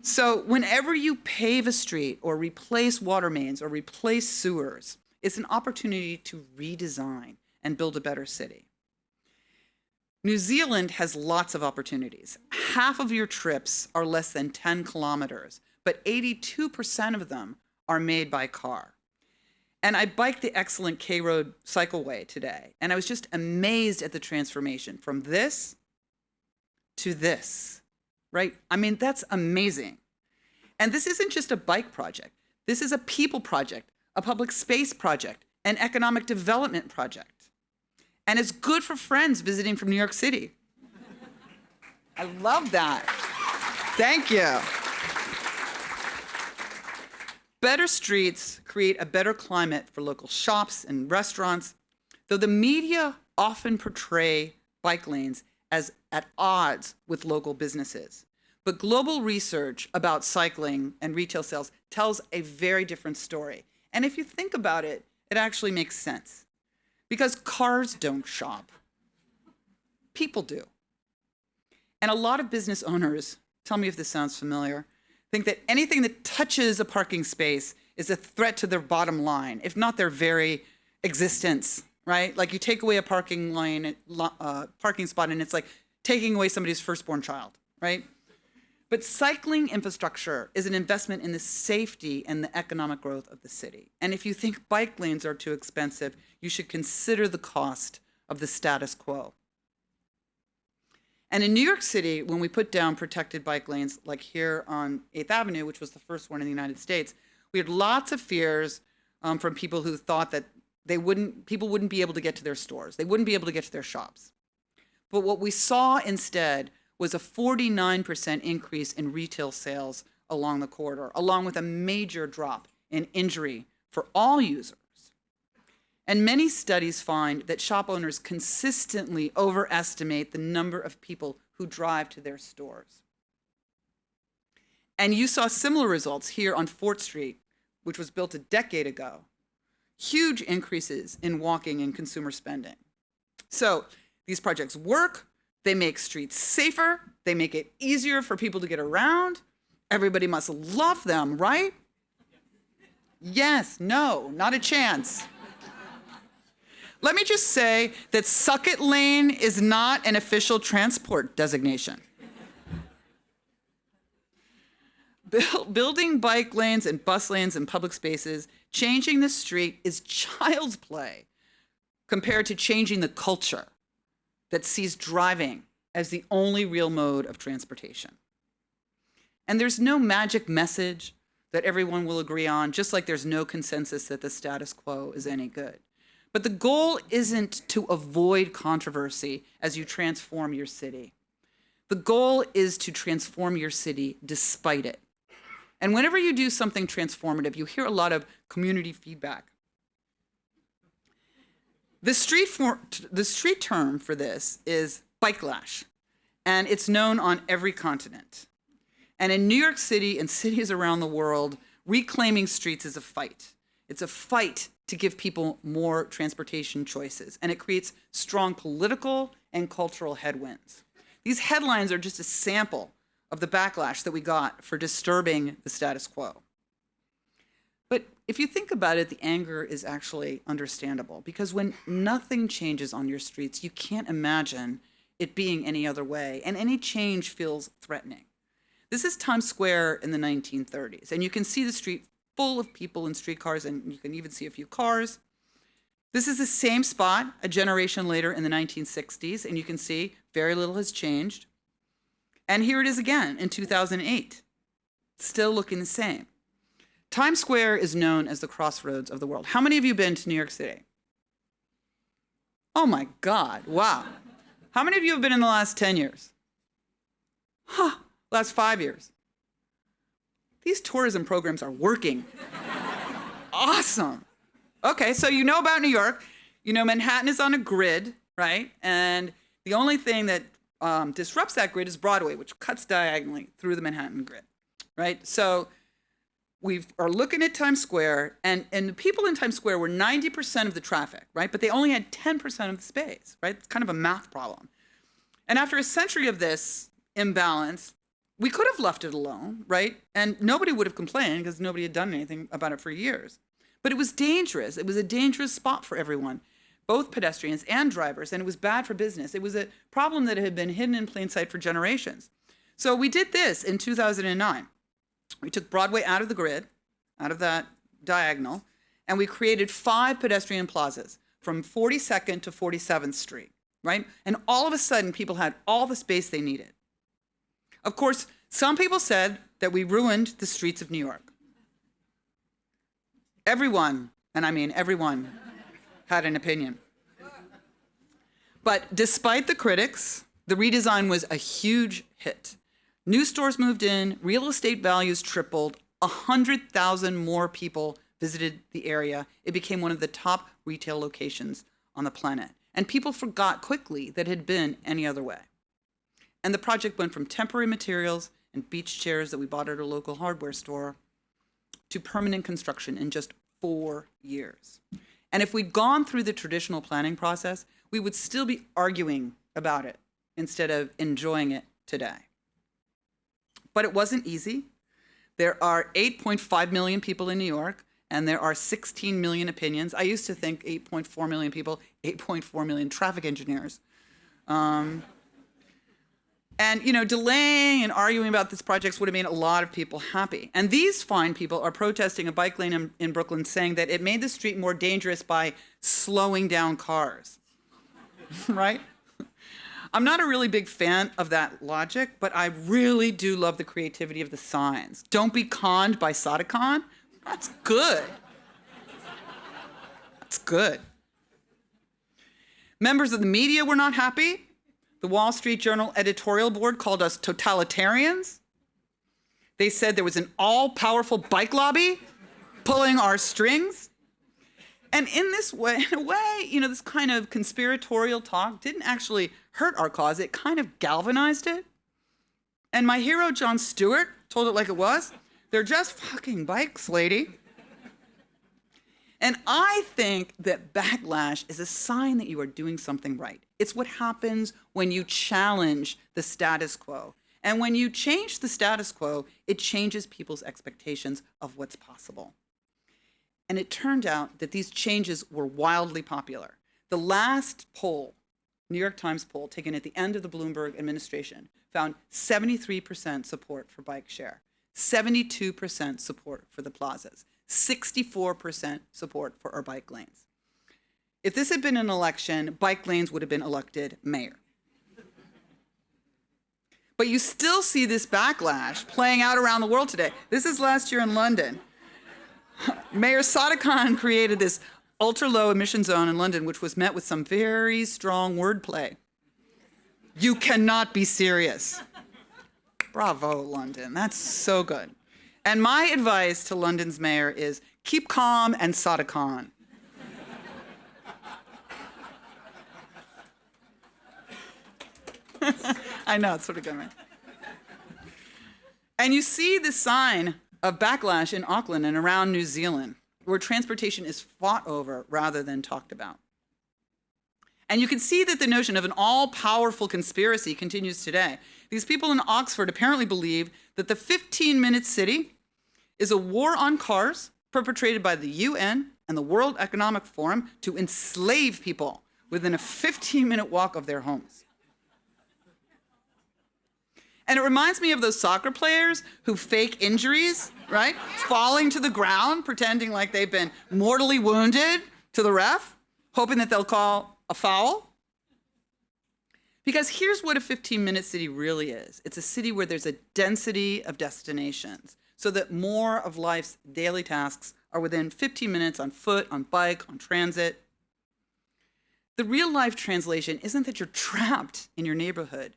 So whenever you pave a street or replace water mains or replace sewers, it's an opportunity to redesign and build a better city. New Zealand has lots of opportunities. Half of your trips are less than 10 kilometers, but 82% of them are made by car. And I biked the excellent K Road cycleway today, and I was just amazed at the transformation from this to this, right? That's amazing. And this isn't just a bike project. This is a people project, a public space project, an economic development project. And it's good for friends visiting from New York City. I love that. Thank you. Better streets create a better climate for local shops and restaurants. Though the media often portray bike lanes as at odds with local businesses. But global research about cycling and retail sales tells a very different story. And if you think about it, it actually makes sense. Because cars don't shop. People do. And a lot of business owners, tell me if this sounds familiar, think that anything that touches a parking space is a threat to their bottom line, if not their very existence, right? Like you take away a parking spot and it's like taking away somebody's firstborn child, right? But cycling infrastructure is an investment in the safety and the economic growth of the city. And if you think bike lanes are too expensive, you should consider the cost of the status quo. And in New York City, when we put down protected bike lanes, like here on 8th Avenue, which was the first one in the United States, we had lots of fears from people who thought that people wouldn't be able to get to their stores. They wouldn't be able to get to their shops. But what we saw instead was a 49% increase in retail sales along the corridor, along with a major drop in injury for all users. And many studies find that shop owners consistently overestimate the number of people who drive to their stores. And you saw similar results here on Fort Street, which was built a decade ago. Huge increases in walking and consumer spending. So these projects work. They make streets safer. They make it easier for people to get around. Everybody must love them, right? Yes, no, not a chance. Let me just say that Suck It Lane is not an official transport designation. Building bike lanes and bus lanes in public spaces, changing the street is child's play compared to changing the culture that sees driving as the only real mode of transportation. And there's no magic message that everyone will agree on, just like there's no consensus that the status quo is any good. But the goal isn't to avoid controversy as you transform your city. The goal is to transform your city despite it. And whenever you do something transformative, you hear a lot of community feedback. The street term for this is bike-lash, and it's known on every continent. And in New York City and cities around the world, reclaiming streets is a fight. It's a fight to give people more transportation choices, and it creates strong political and cultural headwinds. These headlines are just a sample of the backlash that we got for disturbing the status quo. But if you think about it, the anger is actually understandable, because when nothing changes on your streets, you can't imagine it being any other way, and any change feels threatening. This is Times Square in the 1930s, and you can see the street full of people in streetcars, and you can even see a few cars. This is the same spot a generation later in the 1960s, and you can see very little has changed. And here it is again in 2008, still looking the same. Times Square is known as the crossroads of the world. How many of you have been to New York City? Oh my God, wow. How many of you have been in the last 10 years? Last 5 years. These tourism programs are working. Awesome. Okay, so you know about New York. You know Manhattan is on a grid, right? And the only thing that disrupts that grid is Broadway, which cuts diagonally through the Manhattan grid, right? So we are looking at Times Square, and the people in Times Square were 90% of the traffic, right? But they only had 10% of the space, right? It's kind of a math problem. And after a century of this imbalance, we could have left it alone, right? And nobody would have complained because nobody had done anything about it for years. But it was dangerous. It was a dangerous spot for everyone, both pedestrians and drivers, and it was bad for business. It was a problem that had been hidden in plain sight for generations. So we did this in 2009. We took Broadway out of the grid, out of that diagonal, and we created 5 pedestrian plazas from 42nd to 47th Street, right? And all of a sudden, people had all the space they needed. Of course, some people said that we ruined the streets of New York. Everyone, and I mean everyone, had an opinion. But despite the critics, the redesign was a huge hit. New stores moved in, real estate values tripled, 100,000 more people visited the area. It became one of the top retail locations on the planet. And people forgot quickly that it had been any other way. And the project went from temporary materials and beach chairs that we bought at a local hardware store to permanent construction in just 4 years. And if we'd gone through the traditional planning process, we would still be arguing about it instead of enjoying it today. But it wasn't easy. There are 8.5 million people in New York, and there are 16 million opinions. I used to think 8.4 million people, 8.4 million traffic engineers. And, delaying and arguing about this project would have made a lot of people happy. And these fine people are protesting a bike lane in Brooklyn, saying that it made the street more dangerous by slowing down cars, right? I'm not a really big fan of that logic, but I really do love the creativity of the signs. Don't be conned by Sadik-Khan. That's good. That's good. Members of the media were not happy. The Wall Street Journal editorial board called us totalitarians. They said there was an all-powerful bike lobby pulling our strings. And in a way, this kind of conspiratorial talk didn't actually hurt our cause. It kind of galvanized it. And my hero, Jon Stewart, told it like it was. They're just fucking bikes, lady. And I think that backlash is a sign that you are doing something right. It's what happens when you challenge the status quo. And when you change the status quo, it changes people's expectations of what's possible. And it turned out that these changes were wildly popular. The last poll, New York Times poll, taken at the end of the Bloomberg administration, found 73% support for bike share, 72% support for the plazas, 64% support for our bike lanes. If this had been an election, bike lanes would have been elected mayor. But you still see this backlash playing out around the world today. This is last year in London. Mayor Sadik-Khan created this ultra-low emission zone in London, which was met with some very strong wordplay. You cannot be serious. Bravo, London. That's so good. And my advice to London's mayor is keep calm and Sadik-Khan. I know, it's sort of good, right? And you see the sign of backlash in Auckland and around New Zealand, where transportation is fought over rather than talked about. And you can see that the notion of an all-powerful conspiracy continues today. These people in Oxford apparently believe that the 15-minute city is a war on cars perpetrated by the UN and the World Economic Forum to enslave people within a 15-minute walk of their homes. And it reminds me of those soccer players who fake injuries, right? Falling to the ground, pretending like they've been mortally wounded to the ref, hoping that they'll call a foul. Because here's what a 15-minute city really is. It's a city where there's a density of destinations, so that more of life's daily tasks are within 15 minutes on foot, on bike, on transit. The real-life translation isn't that you're trapped in your neighborhood.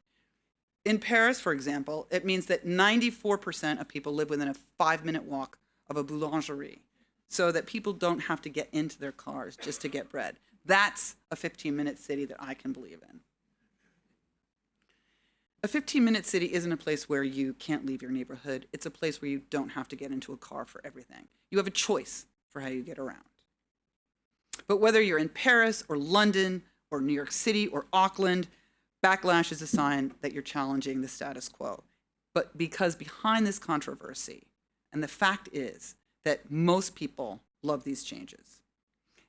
In Paris, for example, it means that 94% of people live within a 5-minute walk of a boulangerie, so that people don't have to get into their cars just to get bread. That's a 15-minute city that I can believe in. A 15-minute city isn't a place where you can't leave your neighborhood. It's a place where you don't have to get into a car for everything. You have a choice for how you get around. But whether you're in Paris or London or New York City or Auckland, backlash is a sign that you're challenging the status quo. But because behind this controversy, and the fact is that most people love these changes.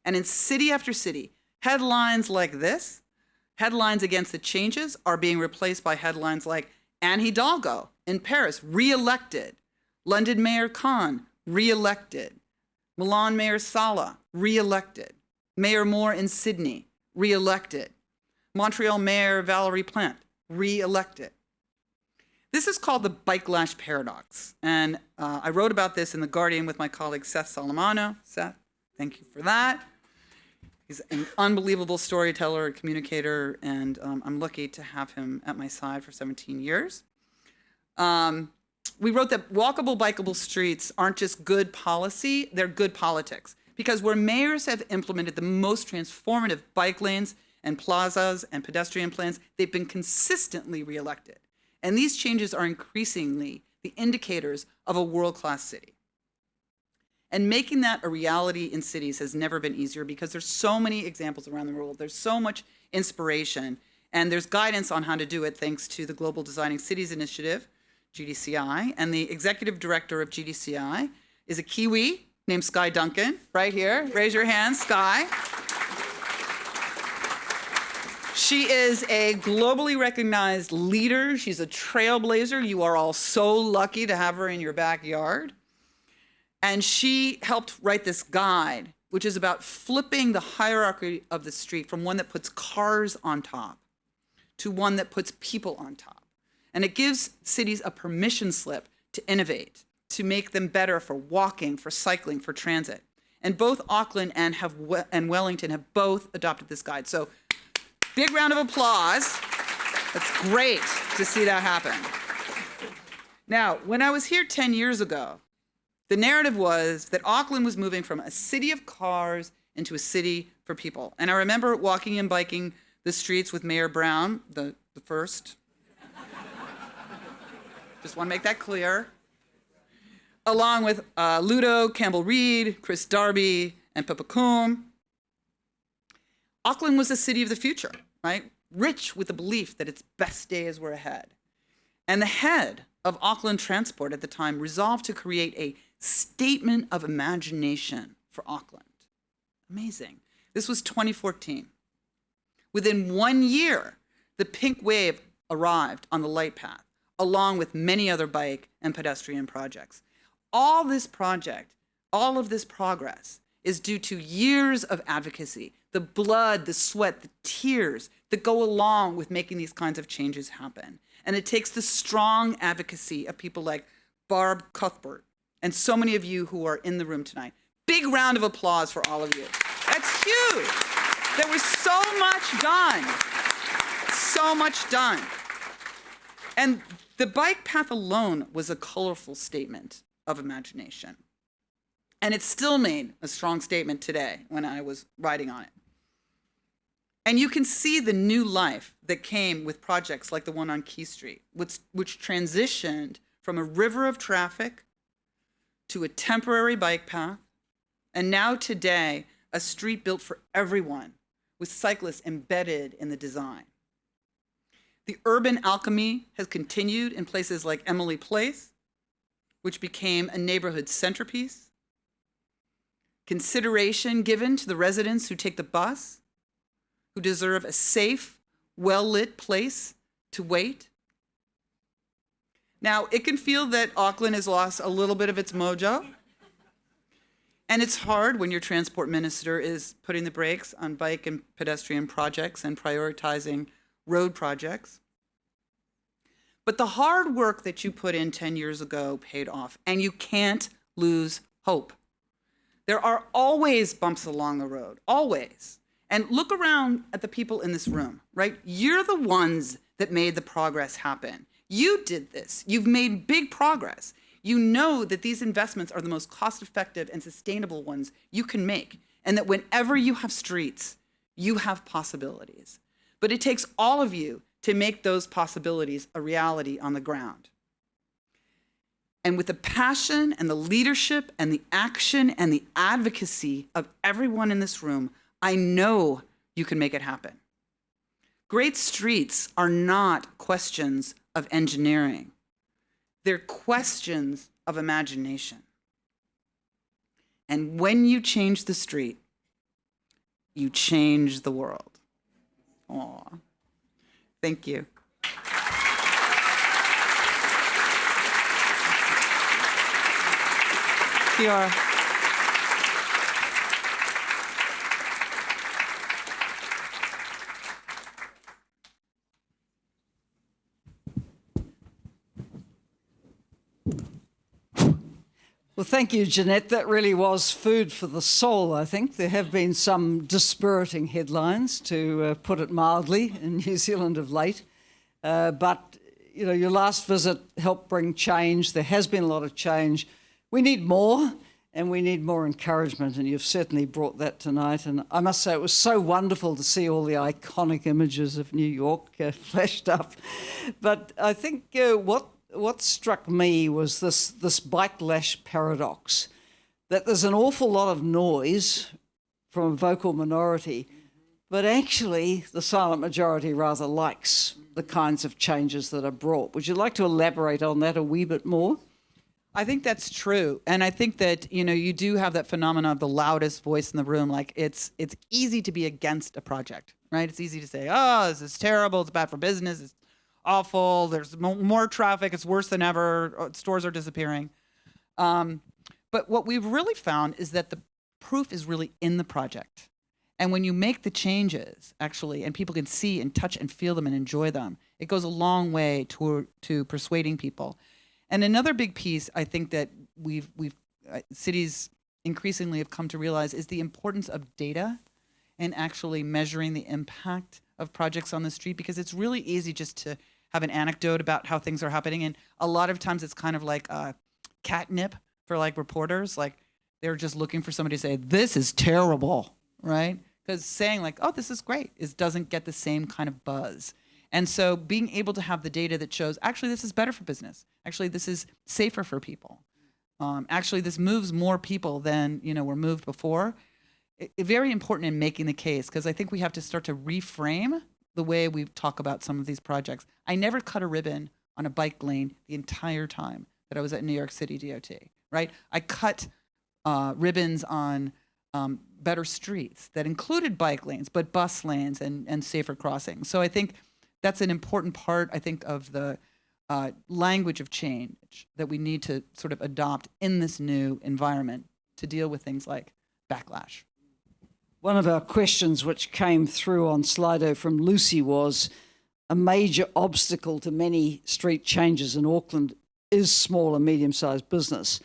And in city after city, headlines like this, headlines against the changes, are being replaced by headlines like Anne Hidalgo in Paris, re-elected. London Mayor Khan, re-elected. Milan Mayor Sala, re-elected. Mayor Moore in Sydney, re-elected. Montreal Mayor Valérie Plante, re-elected. This is called the bike-lash paradox. And I wrote about this in The Guardian with my colleague Seth Solomano. Seth, thank you for that. He's an unbelievable storyteller and communicator, and I'm lucky to have him at my side for 17 years. We wrote that walkable, bikeable streets aren't just good policy, they're good politics. Because where mayors have implemented the most transformative bike lanes and plazas and pedestrian plans. They've been consistently reelected. And these changes are increasingly the indicators of a world-class city. And making that a reality in cities has never been easier because there's so many examples around the world. There's so much inspiration, and there's guidance on how to do it thanks to the Global Designing Cities Initiative, GDCI, and the executive director of GDCI is a Kiwi named Skye Duncan, right here. Raise your hand, Skye. She is a globally recognized leader. She's a trailblazer. You are all so lucky to have her in your backyard. And she helped write this guide, which is about flipping the hierarchy of the street from one that puts cars on top to one that puts people on top. And it gives cities a permission slip to innovate, to make them better for walking, for cycling, for transit. And both Auckland and Wellington have both adopted this guide. So big round of applause. That's great to see that happen. Now, when I was here 10 years ago, the narrative was that Auckland was moving from a city of cars into a city for people. And I remember walking and biking the streets with Mayor Brown, the first. Just want to make that clear. Along with Ludo, Campbell Reed, Chris Darby, and Pippa Coombe. Auckland was a city of the future, right? Rich with the belief that its best days were ahead. And the head of Auckland Transport at the time resolved to create a statement of imagination for Auckland. Amazing. This was 2014. Within 1 year, the pink wave arrived on the light path, along with many other bike and pedestrian projects. All of this progress is due to years of advocacy, the blood, the sweat, the tears that go along with making these kinds of changes happen. And it takes the strong advocacy of people like Barb Cuthbert and so many of you who are in the room tonight. Big round of applause for all of you. That's huge. There was so much done. So much done. And the bike path alone was a colorful statement of imagination. And it still made a strong statement today when I was riding on it. And you can see the new life that came with projects like the one on Key Street, which transitioned from a river of traffic to a temporary bike path, and now today, a street built for everyone with cyclists embedded in the design. The urban alchemy has continued in places like Emily Place, which became a neighborhood centerpiece. Consideration given to the residents who take the bus, who deserve a safe, well-lit place to wait. Now, it can feel that Auckland has lost a little bit of its mojo. And it's hard when your transport minister is putting the brakes on bike and pedestrian projects and prioritizing road projects. But the hard work that you put in 10 years ago paid off, and you can't lose hope. There are always bumps along the road, always. And look around at the people in this room, right? You're the ones that made the progress happen. You did this. You've made big progress. You know that these investments are the most cost-effective and sustainable ones you can make, and that whenever you have streets, you have possibilities. But it takes all of you to make those possibilities a reality on the ground. And with the passion and the leadership and the action and the advocacy of everyone in this room, I know you can make it happen. Great streets are not questions of engineering. They're questions of imagination. And when you change the street, you change the world. Aw. Thank you. Kia ora. Well, thank you, Janette. That really was food for the soul, I think. There have been some dispiriting headlines, to put it mildly, in New Zealand of late. But, you know, your last visit helped bring change. There has been a lot of change. We need more, And we need more encouragement, and you've certainly brought that tonight. And I must say, it was so wonderful to see all the iconic images of New York flashed up. But I think what struck me was this bike lash paradox, that there's an awful lot of noise from a vocal minority, but actually the silent majority rather likes the kinds of changes that are brought. Would you like to elaborate on that a wee bit more? I think that's true. And I think that, you do have that phenomenon of the loudest voice in the room. Like it's easy to be against a project, right? It's easy to say, oh, this is terrible. It's bad for business. It's awful. There's more traffic. It's worse than ever. Stores are disappearing. But what we've really found is that the proof is really in the project. And when you make the changes, actually, and people can see and touch and feel them and enjoy them, it goes a long way to persuading people. And another big piece I think that cities increasingly have come to realize is the importance of data and actually measuring the impact of projects on the street, because it's really easy just to have an anecdote about how things are happening. And a lot of times it's kind of like catnip for like reporters. Like they're just looking for somebody to say, this is terrible, right? Because saying like, oh, this is great doesn't get the same kind of buzz. And so being able to have the data that shows, actually, this is better for business. Actually, this is safer for people. Actually, this moves more people than, were moved before. Very important in making the case, because I think we have to start to reframe the way we talk about some of these projects. I never cut a ribbon on a bike lane the entire time that I was at New York City DOT, right? I cut ribbons on better streets that included bike lanes, but bus lanes and safer crossings. So I think that's an important part, I think, of the language of change that we need to sort of adopt in this new environment to deal with things like backlash. One of our questions which came through on Slido from Lucy was, a major obstacle to many street changes in Auckland is small and medium-sized business.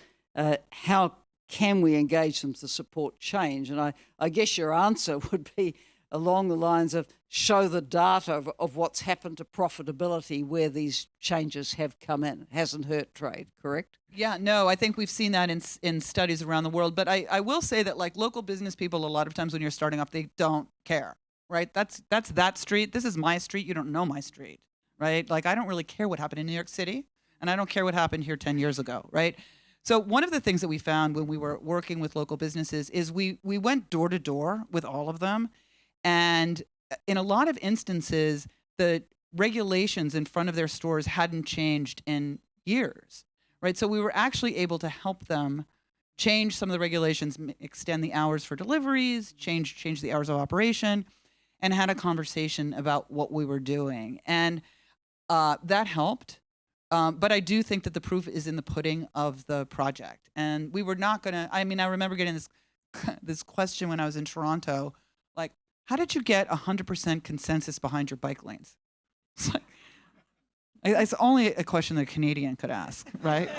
How can we engage them to support change? And I guess your answer would be along the lines of show the data of what's happened to profitability where these changes have come in. It hasn't hurt trade, correct? Yeah, no, I think we've seen that in studies around the world. But I will say that like local business people, a lot of times when you're starting up, they don't care, right? That's that street. This is my street. You don't know my street, right? Like I don't really care what happened in New York City, and I don't care what happened here 10 years ago, right? So one of the things that we found when we were working with local businesses is we went door to door with all of them. And in a lot of instances, the regulations in front of their stores hadn't changed in years, right? So we were actually able to help them change some of the regulations, extend the hours for deliveries, change the hours of operation, and had a conversation about what we were doing. And that helped. But I do think that the proof is in the pudding of the project. And we were not going to, I remember getting this question when I was in Toronto, like, how did you get 100% consensus behind your bike lanes? It's like, it's only a question that a Canadian could ask, right?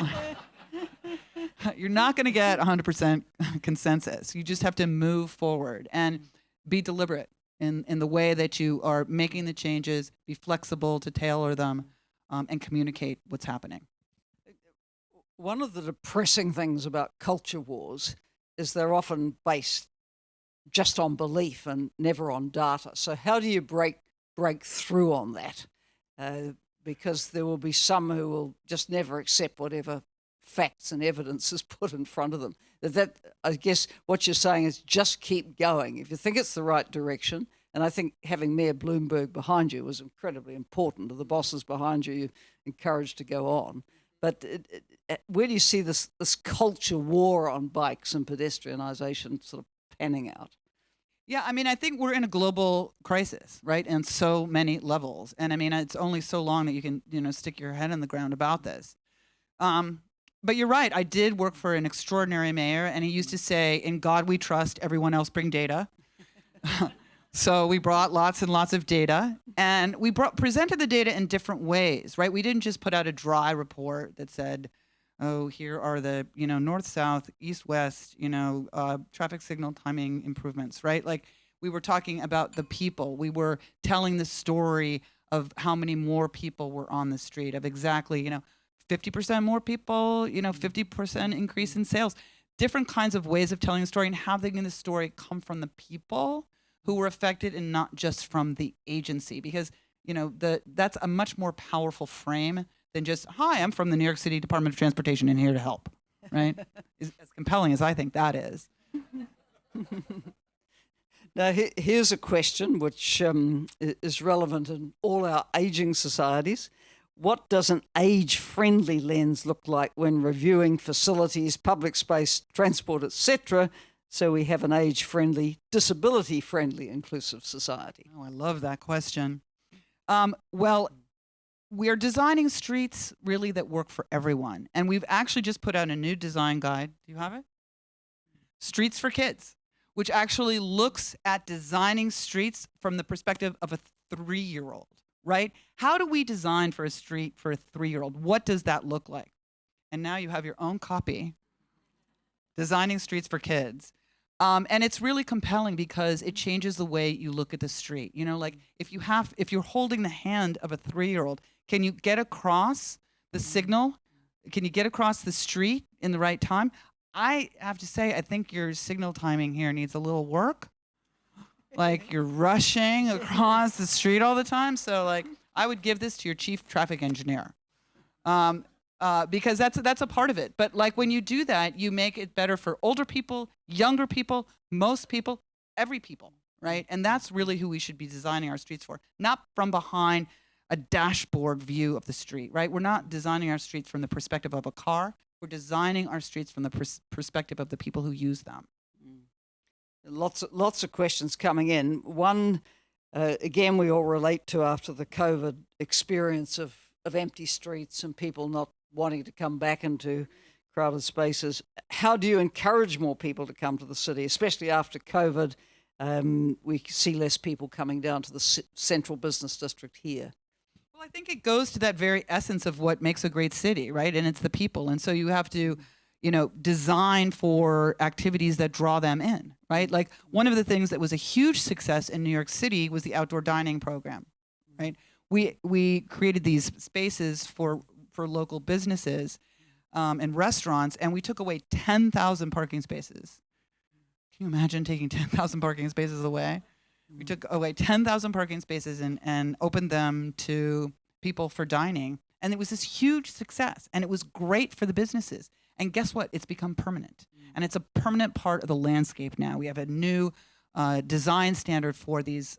You're not going to get 100% consensus. You just have to move forward and be deliberate in the way that you are making the changes, be flexible to tailor them, and communicate what's happening. One of the depressing things about culture wars is they're often based just on belief and never on data. So how do you break through on that? Because there will be some who will just never accept whatever facts and evidence is put in front of them. That I guess what you're saying is just keep going. If you think it's the right direction, and I think having Mayor Bloomberg behind you was incredibly important. To the bosses behind you, you're encouraged to go on. But where do you see this culture war on bikes and pedestrianisation sort of panning out? Yeah, I think we're in a global crisis, right? And so many levels. And it's only so long that you can, stick your head in the ground about this. But you're right. I did work for an extraordinary mayor, and he used to say, "In God we trust, everyone else bring data." So we brought lots and lots of data, and we presented the data in different ways, right? We didn't just put out a dry report that said, oh, here are the, north, south, east, west, traffic signal timing improvements, right? Like we were talking about the people. We were telling the story of how many more people were on the street, of exactly, 50% more people, 50% increase in sales. different kinds of ways of telling a story and having the story come from the people who were affected and not just from the agency, because that's a much more powerful frame than just, hi, I'm from the New York City Department of Transportation and here to help, right? As compelling as I think that is. Now, here's a question which is relevant in all our ageing societies. What does an age-friendly lens look like when reviewing facilities, public space, transport, etc., so we have an age-friendly, disability-friendly, inclusive society? Oh, I love that question. Well, we're designing streets really that work for everyone. And we've actually just put out a new design guide. Do you have it? Streets for Kids, which actually looks at designing streets from the perspective of a 3-year-old, right? How do we design for a street for a 3-year-old? What does that look like? And now you have your own copy, Designing Streets for Kids. And it's really compelling because it changes the way you look at the street. Like if you're holding the hand of a 3-year-old, can you get across the signal? Can you get across the street in the right time? I have to say, I think your signal timing here needs a little work. Like you're rushing across the street all the time. So like I would give this to your chief traffic engineer. Because that's a part of it. But like when you do that, you make it better for older people, younger people, most people, every people, right? And that's really who we should be designing our streets for, not from behind a dashboard view of the street, right? We're not designing our streets from the perspective of a car. We're designing our streets from the perspective of the people who use them. Lots of questions coming in. One, again, we all relate to after the COVID experience of empty streets and people not wanting to come back into crowded spaces. How do you encourage more people to come to the city, especially after COVID? We see less people coming down to the central business district here. Well, I think it goes to that very essence of what makes a great city, right? And it's the people. And so you have to, design for activities that draw them in, right? Like one of the things that was a huge success in New York City was the outdoor dining program, right? We created these spaces for local businesses and restaurants, and we took away 10,000 parking spaces. Can you imagine taking 10,000 parking spaces away? We took away 10,000 parking spaces and opened them to people for dining. And it was this huge success, and it was great for the businesses. And guess what? It's become permanent. And it's a permanent part of the landscape now. We have a new design standard for these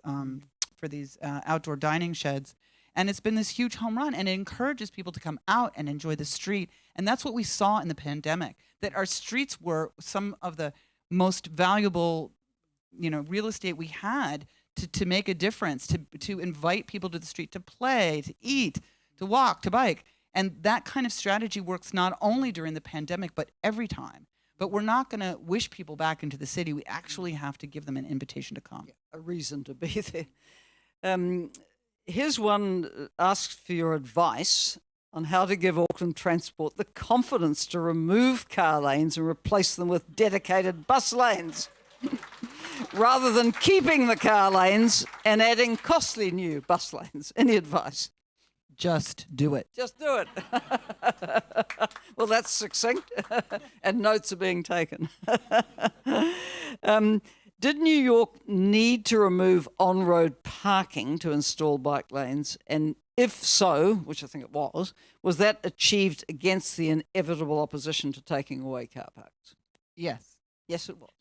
outdoor dining sheds. And it's been this huge home run, and it encourages people to come out and enjoy the street. And that's what we saw in the pandemic, that our streets were some of the most valuable, real estate we had to make a difference, to invite people to the street, to play, to eat, to walk, to bike. And that kind of strategy works not only during the pandemic, but every time. But we're not going to wish people back into the city. We actually have to give them an invitation to come. Yeah, a reason to be there. Here's one asks for your advice on how to give Auckland Transport the confidence to remove car lanes and replace them with dedicated bus lanes, rather than keeping the car lanes and adding costly new bus lanes. Any advice? Just do it. Just do it. Well, that's succinct, and notes are being taken. Did New York need to remove on-road parking to install bike lanes? And if so, which I think it was that achieved against the inevitable opposition to taking away car parks? Yes. Yes, it was.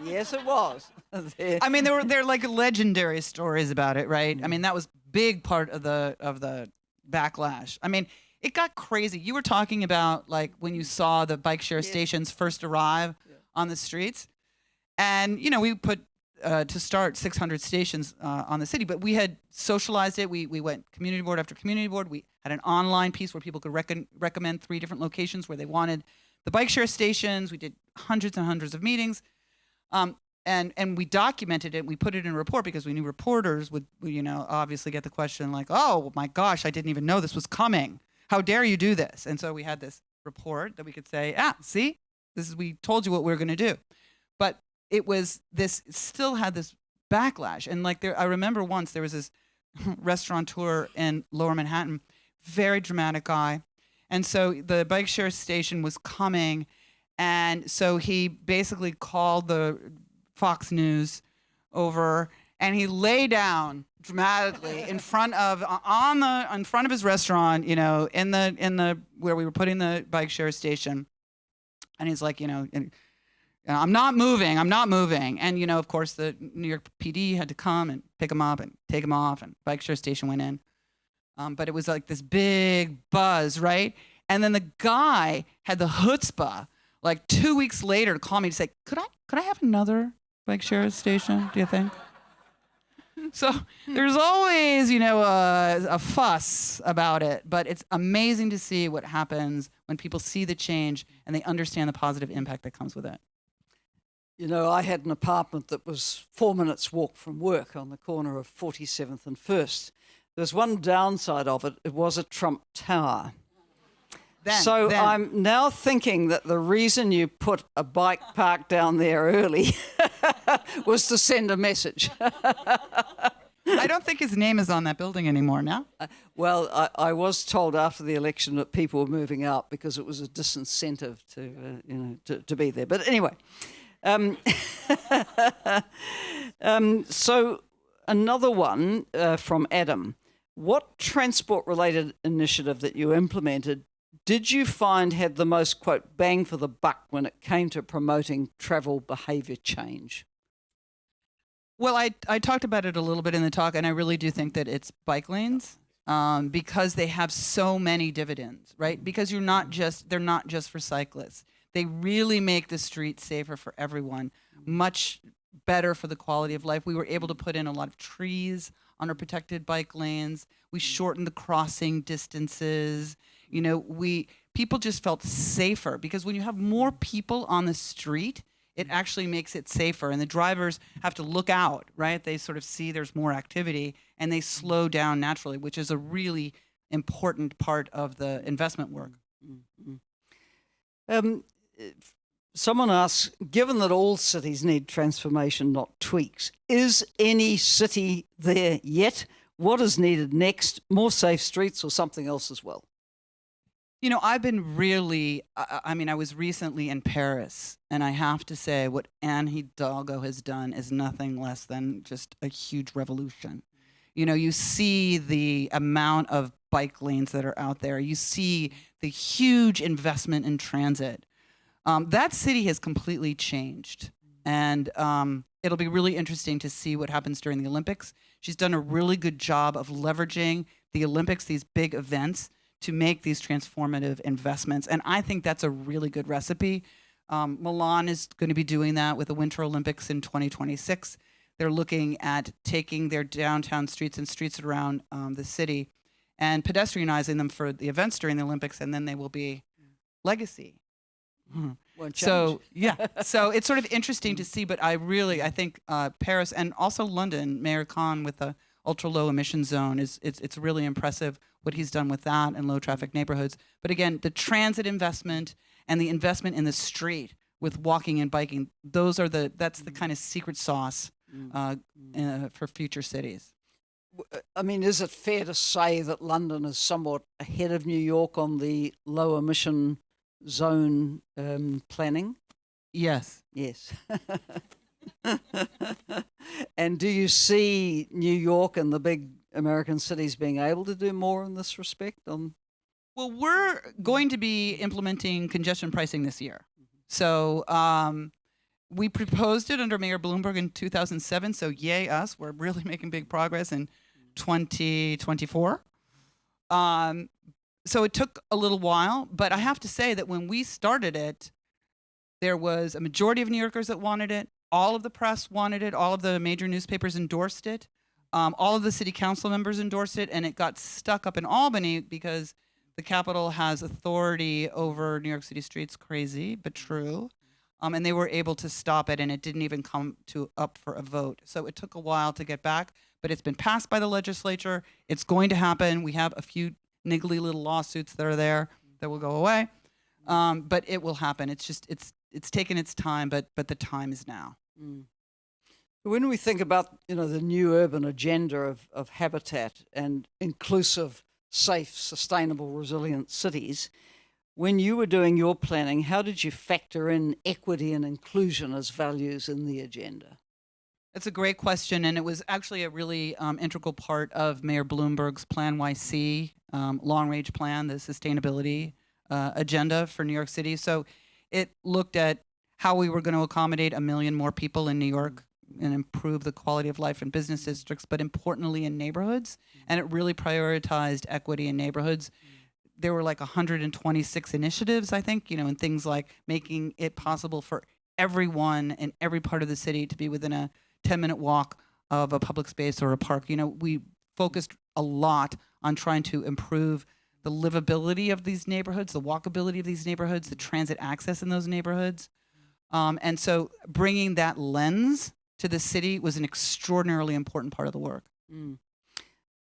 Yes, it was. I mean, there are like legendary stories about it, right? I mean, that was big part of the backlash. I mean, it got crazy. You were talking about like when you saw the bike share stations first arrive on the streets. And, we put, to start, 600 stations on the city, but we had socialized it. We went community board after community board. We had an online piece where people could recommend 3 different locations where they wanted the bike share stations. We did hundreds and hundreds of meetings. And we documented it. We put it in a report because we knew reporters would, obviously get the question like, oh, my gosh, I didn't even know this was coming. How dare you do this? And so we had this report that we could say, see, we told you what we were going to do. But it still had this backlash. And like I remember once there was this restaurateur in Lower Manhattan, very dramatic guy. And so the bike share station was coming And so he basically called the Fox News over, and he lay down dramatically in front of his restaurant, you know, in the where we were putting the bike share station. And he's like, you know, I'm not moving. And, you know, of course, the New York PD had to come and pick him up and take him off, and bike share station went in. But it was like this big buzz, right? And then the guy had the chutzpah, like 2 weeks later, to call me to say, could I have another bike share station, do you think? So there's always, you know, a fuss about it, but it's amazing to see what happens when people see the change and they understand the positive impact that comes with it. You know, I had an apartment that was 4 minutes walk from work on the corner of 47th and 1st. There's one downside of it. It was a Trump Tower. So I'm now thinking that the reason you put a bike park down there early was to send a message. I don't think his name is on that building anymore now. Well, I was told after the election that people were moving out because it was a disincentive to be there. But anyway, so another one from Adam. What transport-related initiative that you implemented did you find had the most, quote, bang for the buck when it came to promoting travel behaviour change? Well, I talked about it a little bit in the talk, and I really do think that it's bike lanes because they have so many dividends, right? Because they're not just for cyclists. They really make the street safer for everyone, much better for the quality of life. We were able to put in a lot of trees on our protected bike lanes. We shortened the crossing distances. You know, people just felt safer because when you have more people on the street, it actually makes it safer. And the drivers have to look out, right? They sort of see there's more activity and they slow down naturally, which is a really important part of the investment work. Someone asks, given that all cities need transformation, not tweaks, is any city there yet? What is needed next? More safe streets or something else as well? You know, I've been really, I was recently in Paris, and I have to say what Anne Hidalgo has done is nothing less than just a huge revolution. You know, you see the amount of bike lanes that are out there. You see the huge investment in transit. That city has completely changed, and it'll be really interesting to see what happens during the Olympics. She's done a really good job of leveraging the Olympics, these big events, to make these transformative investments. And I think that's a really good recipe. Milan is going to be doing that with the Winter Olympics in 2026. They're looking at taking their downtown streets and streets around the city and pedestrianizing them for the events during the Olympics, and then they will be legacy. So, yeah. So it's sort of interesting to see, but I think Paris and also London, Mayor Khan with the ultra low emission zone it's really impressive what he's done with that and low traffic neighborhoods. But again, the transit investment and the investment in the street with walking and biking, that's the kind of secret sauce for future cities. I mean, is it fair to say that London is somewhat ahead of New York on the low emission zone planning? Yes. Yes. And do you see New York and the big American cities being able to do more in this respect? Well, we're going to be implementing congestion pricing this year. So we proposed it under Mayor Bloomberg in 2007. So yay us. We're really making big progress in 2024. So it took a little while, but I have to say that when we started it, there was a majority of New Yorkers that wanted it. All of the press wanted it. All of the major newspapers endorsed it. All of the city council members endorsed it, and it got stuck up in Albany because the Capitol has authority over New York City streets. Crazy, but true. And they were able to stop it, and it didn't even come up for a vote. So it took a while to get back, but it's been passed by the legislature. It's going to happen. We have a few niggly little lawsuits that are there that will go away, but it will happen. It's just it's taken its time, but the time is now. When we think about the new urban agenda of habitat and inclusive, safe, sustainable, resilient cities, when you were doing your planning, how did you factor in equity and inclusion as values in the agenda? It's a great question, and it was actually a really integral part of Mayor Bloomberg's Plan YC long-range plan, the sustainability agenda for New York City. So it looked at how we were going to accommodate 1 million more people in New York and improve the quality of life in business districts, but importantly in neighborhoods. And it really prioritized equity in neighborhoods. There were like 126 initiatives, I think, and things like making it possible for everyone in every part of the city to be within a 10-minute walk of a public space or a park. We focused a lot on trying to improve the livability of these neighborhoods, the walkability of these neighborhoods, the transit access in those neighborhoods. And so bringing that lens to the city was an extraordinarily important part of the work.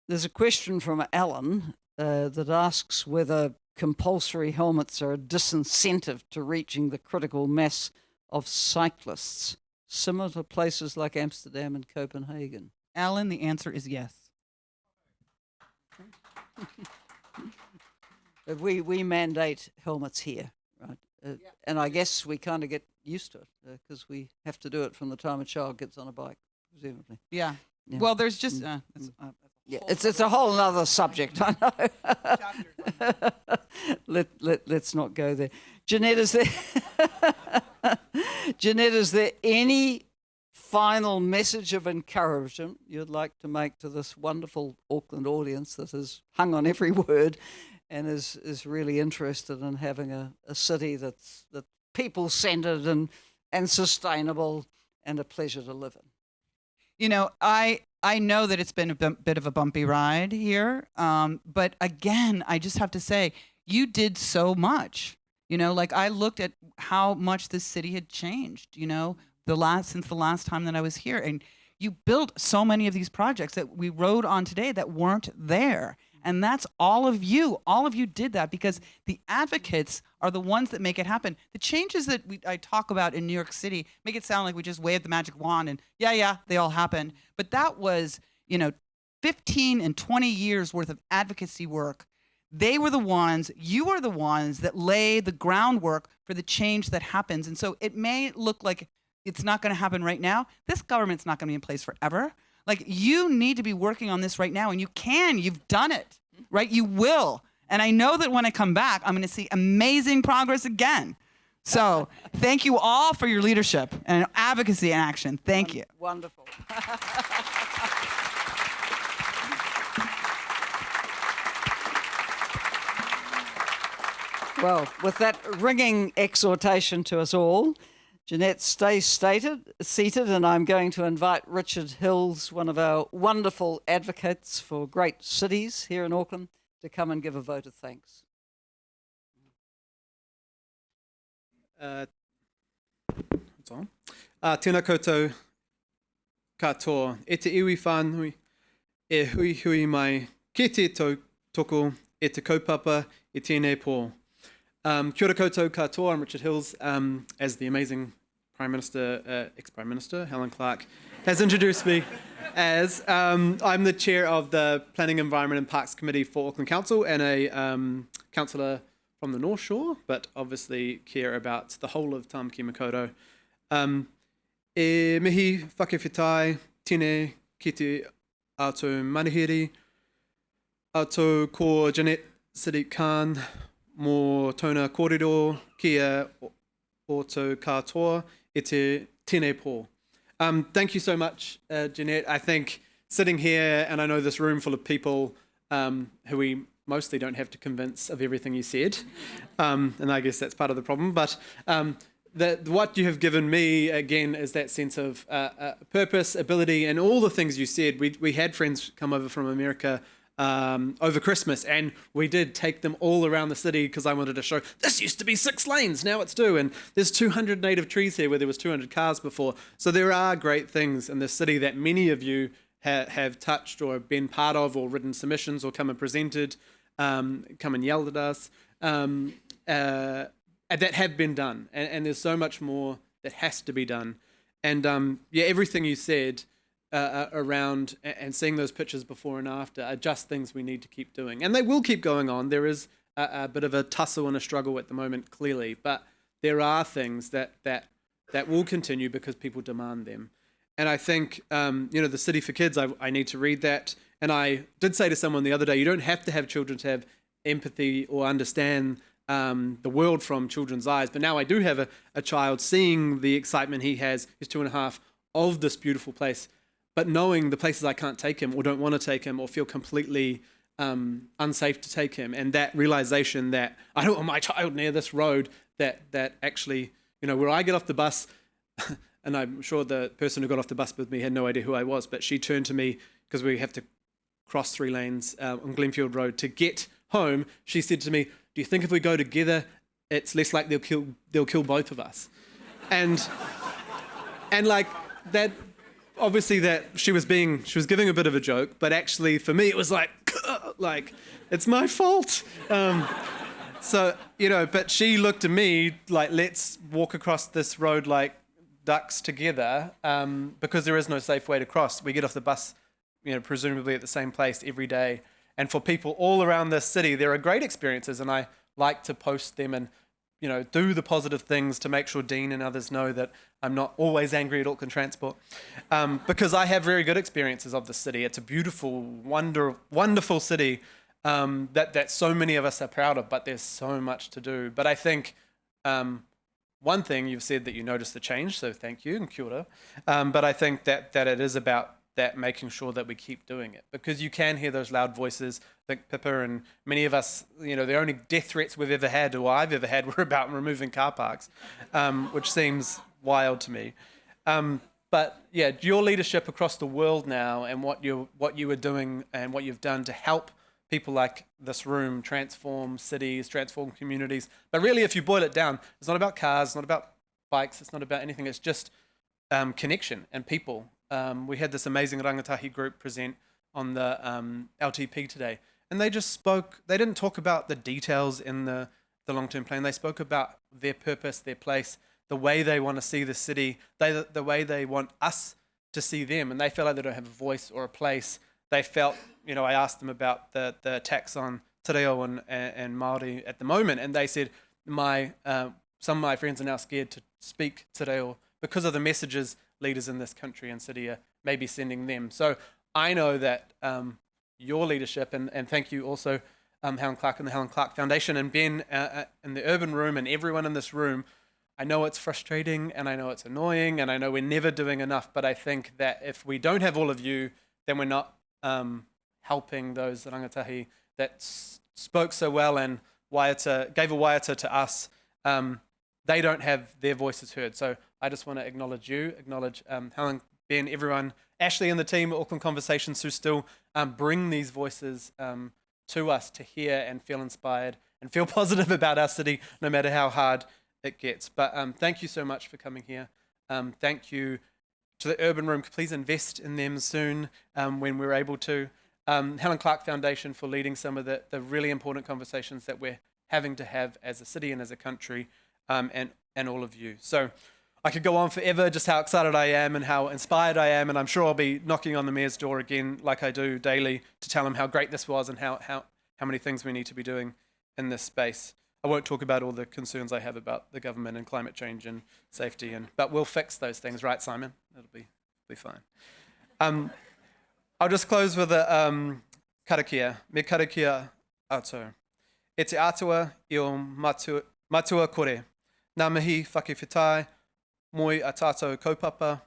There's a question from Alan that asks whether compulsory helmets are a disincentive to reaching the critical mass of cyclists, similar to places like Amsterdam and Copenhagen. Alan, the answer is yes. We mandate helmets here, right? And I guess we kind of get used to it because we have to do it from the time a child gets on a bike, presumably. Yeah. Yeah. Well, there's just It's a whole other subject, I know. Let's not go there. Janette, is there any final message of encouragement you'd like to make to this wonderful Auckland audience that has hung on every word and is really interested in having a city that's people-centered and sustainable and a pleasure to live in? I know that it's been a bit of a bumpy ride here, but again, I just have to say, you did so much. I looked at how much this city had changed, since the last time that I was here. And you built so many of these projects that we rode on today that weren't there. And that's all of you. All of you did that because the advocates are the ones that make it happen. The changes that I talk about in New York City make it sound like we just waved the magic wand and yeah, they all happened. But that was, 15 and 20 years worth of advocacy work. They were the ones, you are the ones that lay the groundwork for the change that happens. And so it may look like it's not going to happen right now. This government's not going to be in place forever. Like, you need to be working on this right now, and you've done it, right? You will. And I know that when I come back, I'm going to see amazing progress again. So thank you all for your leadership and advocacy and action. Thank you. Wonderful. Well, with that ringing exhortation to us all, Janette, stay seated, and I'm going to invite Richard Hills, one of our wonderful advocates for great cities here in Auckland, to come and give a vote of thanks. It's on. Tēnā koutou katoa. E te iwi whānui, e hui hui mai, ke te toko, e te kaupapa, e tēnei pō. Kia ora koutou katoa, I'm Richard Hills. As the amazing Prime Minister, ex-Prime Minister, Helen Clark, has introduced me as, I'm the chair of the Planning, Environment and Parks Committee for Auckland Council and a councillor from the North Shore, but obviously care about the whole of Tāmaki Makaurau. E mihi whakewhitai tine ki te ātou manihiri, ātou ko Janette Sadik-Khan, mō tōna kōrero kia ōtou katoa e te tēnei pō. Thank you so much, Janette. I think sitting here, and I know this room full of people who we mostly don't have to convince of everything you said, and I guess that's part of the problem, but what you have given me, again, is that sense of purpose, ability, and all the things you said. We had friends come over from America over Christmas, and we did take them all around the city because I wanted to show this used to be 6 lanes, now it's 2, and there's 200 native trees here where there was 200 cars before. So there are great things in this city that many of you have touched or been part of, or written submissions, or come and presented, come and yelled at us, that have been done, and there's so much more that has to be done. And everything you said around and seeing those pictures before and after are just things we need to keep doing, and they will keep going on. There is a bit of a tussle and a struggle at the moment, clearly, but there are things that will continue because people demand them. And I think, the City for Kids, I need to read that. And I did say to someone the other day, you don't have to have children to have empathy or understand the world from children's eyes. But now I do have a child, seeing the excitement he has, he's 2.5, of this beautiful place, but knowing the places I can't take him or don't want to take him or feel completely unsafe to take him. And that realization that I don't want my child near this road, that actually, where I get off the bus, and I'm sure the person who got off the bus with me had no idea who I was, but she turned to me because we have to cross 3 lanes on Glenfield Road to get home. She said to me, "Do you think if we go together, it's less like they'll kill both of us?" And like that, obviously that she was giving a bit of a joke, but actually for me it was like it's my fault. So but she looked at me like, let's walk across this road like ducks together, because there is no safe way to cross. We get off the bus, presumably at the same place every day. And for people all around this city, there are great experiences, and I like to post them and, do the positive things to make sure Dean and others know that I'm not always angry at Auckland Transport, because I have very good experiences of the city. It's a beautiful, wonderful city that so many of us are proud of, but there's so much to do. But I think one thing, you've said that you noticed the change, so thank you and kia ora. But I think that it is about that, making sure that we keep doing it, because you can hear those loud voices. I think Pippa and many of us, the only death threats we've ever had, or I've ever had, were about removing car parks, which seems wild to me. But yeah, your leadership across the world now, and what you are doing and what you've done to help people like this room transform cities, transform communities. But really, if you boil it down, it's not about cars, it's not about bikes, it's not about anything. It's just connection and people. We had this amazing rangatahi group present on the LTP today, and they just spoke. They didn't talk about the details in the long-term plan. They spoke about their purpose, their place, the way they want to see the city, the way they want us to see them, and they felt like they don't have a voice or a place. They felt, I asked them about the attacks on te reo and Māori at the moment, and they said, some of my friends are now scared to speak te reo because of the messages leaders in this country and city are maybe sending them. So I know that your leadership, and thank you also, Helen Clark and the Helen Clark Foundation, and Ben in the urban room, and everyone in this room, I know it's frustrating, and I know it's annoying, and I know we're never doing enough, but I think that if we don't have all of you, then we're not helping those rangatahi that spoke so well and gave a waiata to us. They don't have their voices heard. So I just want to acknowledge you, acknowledge Helen, Ben, everyone, Ashley and the team at Auckland Conversations, who still bring these voices to us to hear and feel inspired and feel positive about our city, no matter how hard it gets. But thank you so much for coming here. Thank you to the Urban Room. Please invest in them soon when we're able to. Helen Clark Foundation for leading some of the really important conversations that we're having to have as a city and as a country, and all of you. So I could go on forever just how excited I am and how inspired I am, and I'm sure I'll be knocking on the mayor's door again like I do daily to tell him how great this was and how many things we need to be doing in this space. I won't talk about all the concerns I have about the government and climate change and safety, but we'll fix those things, right, Simon? It'll be fine. I'll just close with a karakia. Me karakia ato. E te atua I o matua kore. Nā mihi whakewhitai, moi a tātou kaupapa,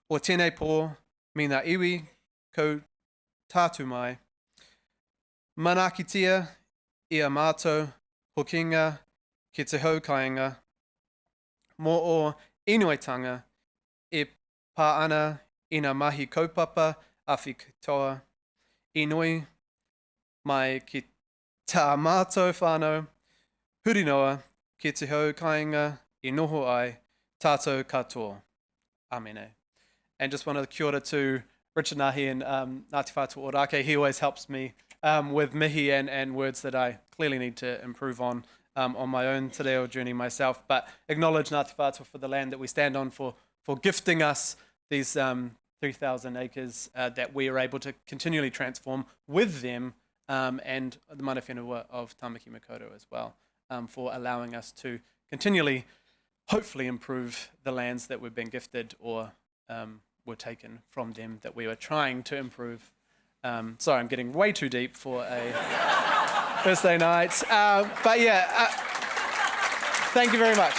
o tēnei pō, mi ngā iwi, ko tātu mai. Manakitia I a mātou, hokinga, ki te haukainga, mō o inuitanga, e pā ana I ngā mahi kaupapa, awhi katoa, I nui mai ki tā mātou whānau, huri noa, ki te haukainga, I noho ai, tātou katoa. Amene. And just wanted to kia ora to Richard Nahi and Ngāti Whātua Ōrākei. He always helps me with mihi and words that I clearly need to improve on my own te reo journey myself. But acknowledge Ngāti Whātua for the land that we stand on, for gifting us these 3,000 acres that we are able to continually transform with them and the mana whenua of Tamaki Makaurau as well, for allowing us to continually, hopefully, improve the lands that we've been gifted or were taken from them that we were trying to improve. Sorry, I'm getting way too deep for a Thursday night. But yeah, thank you very much.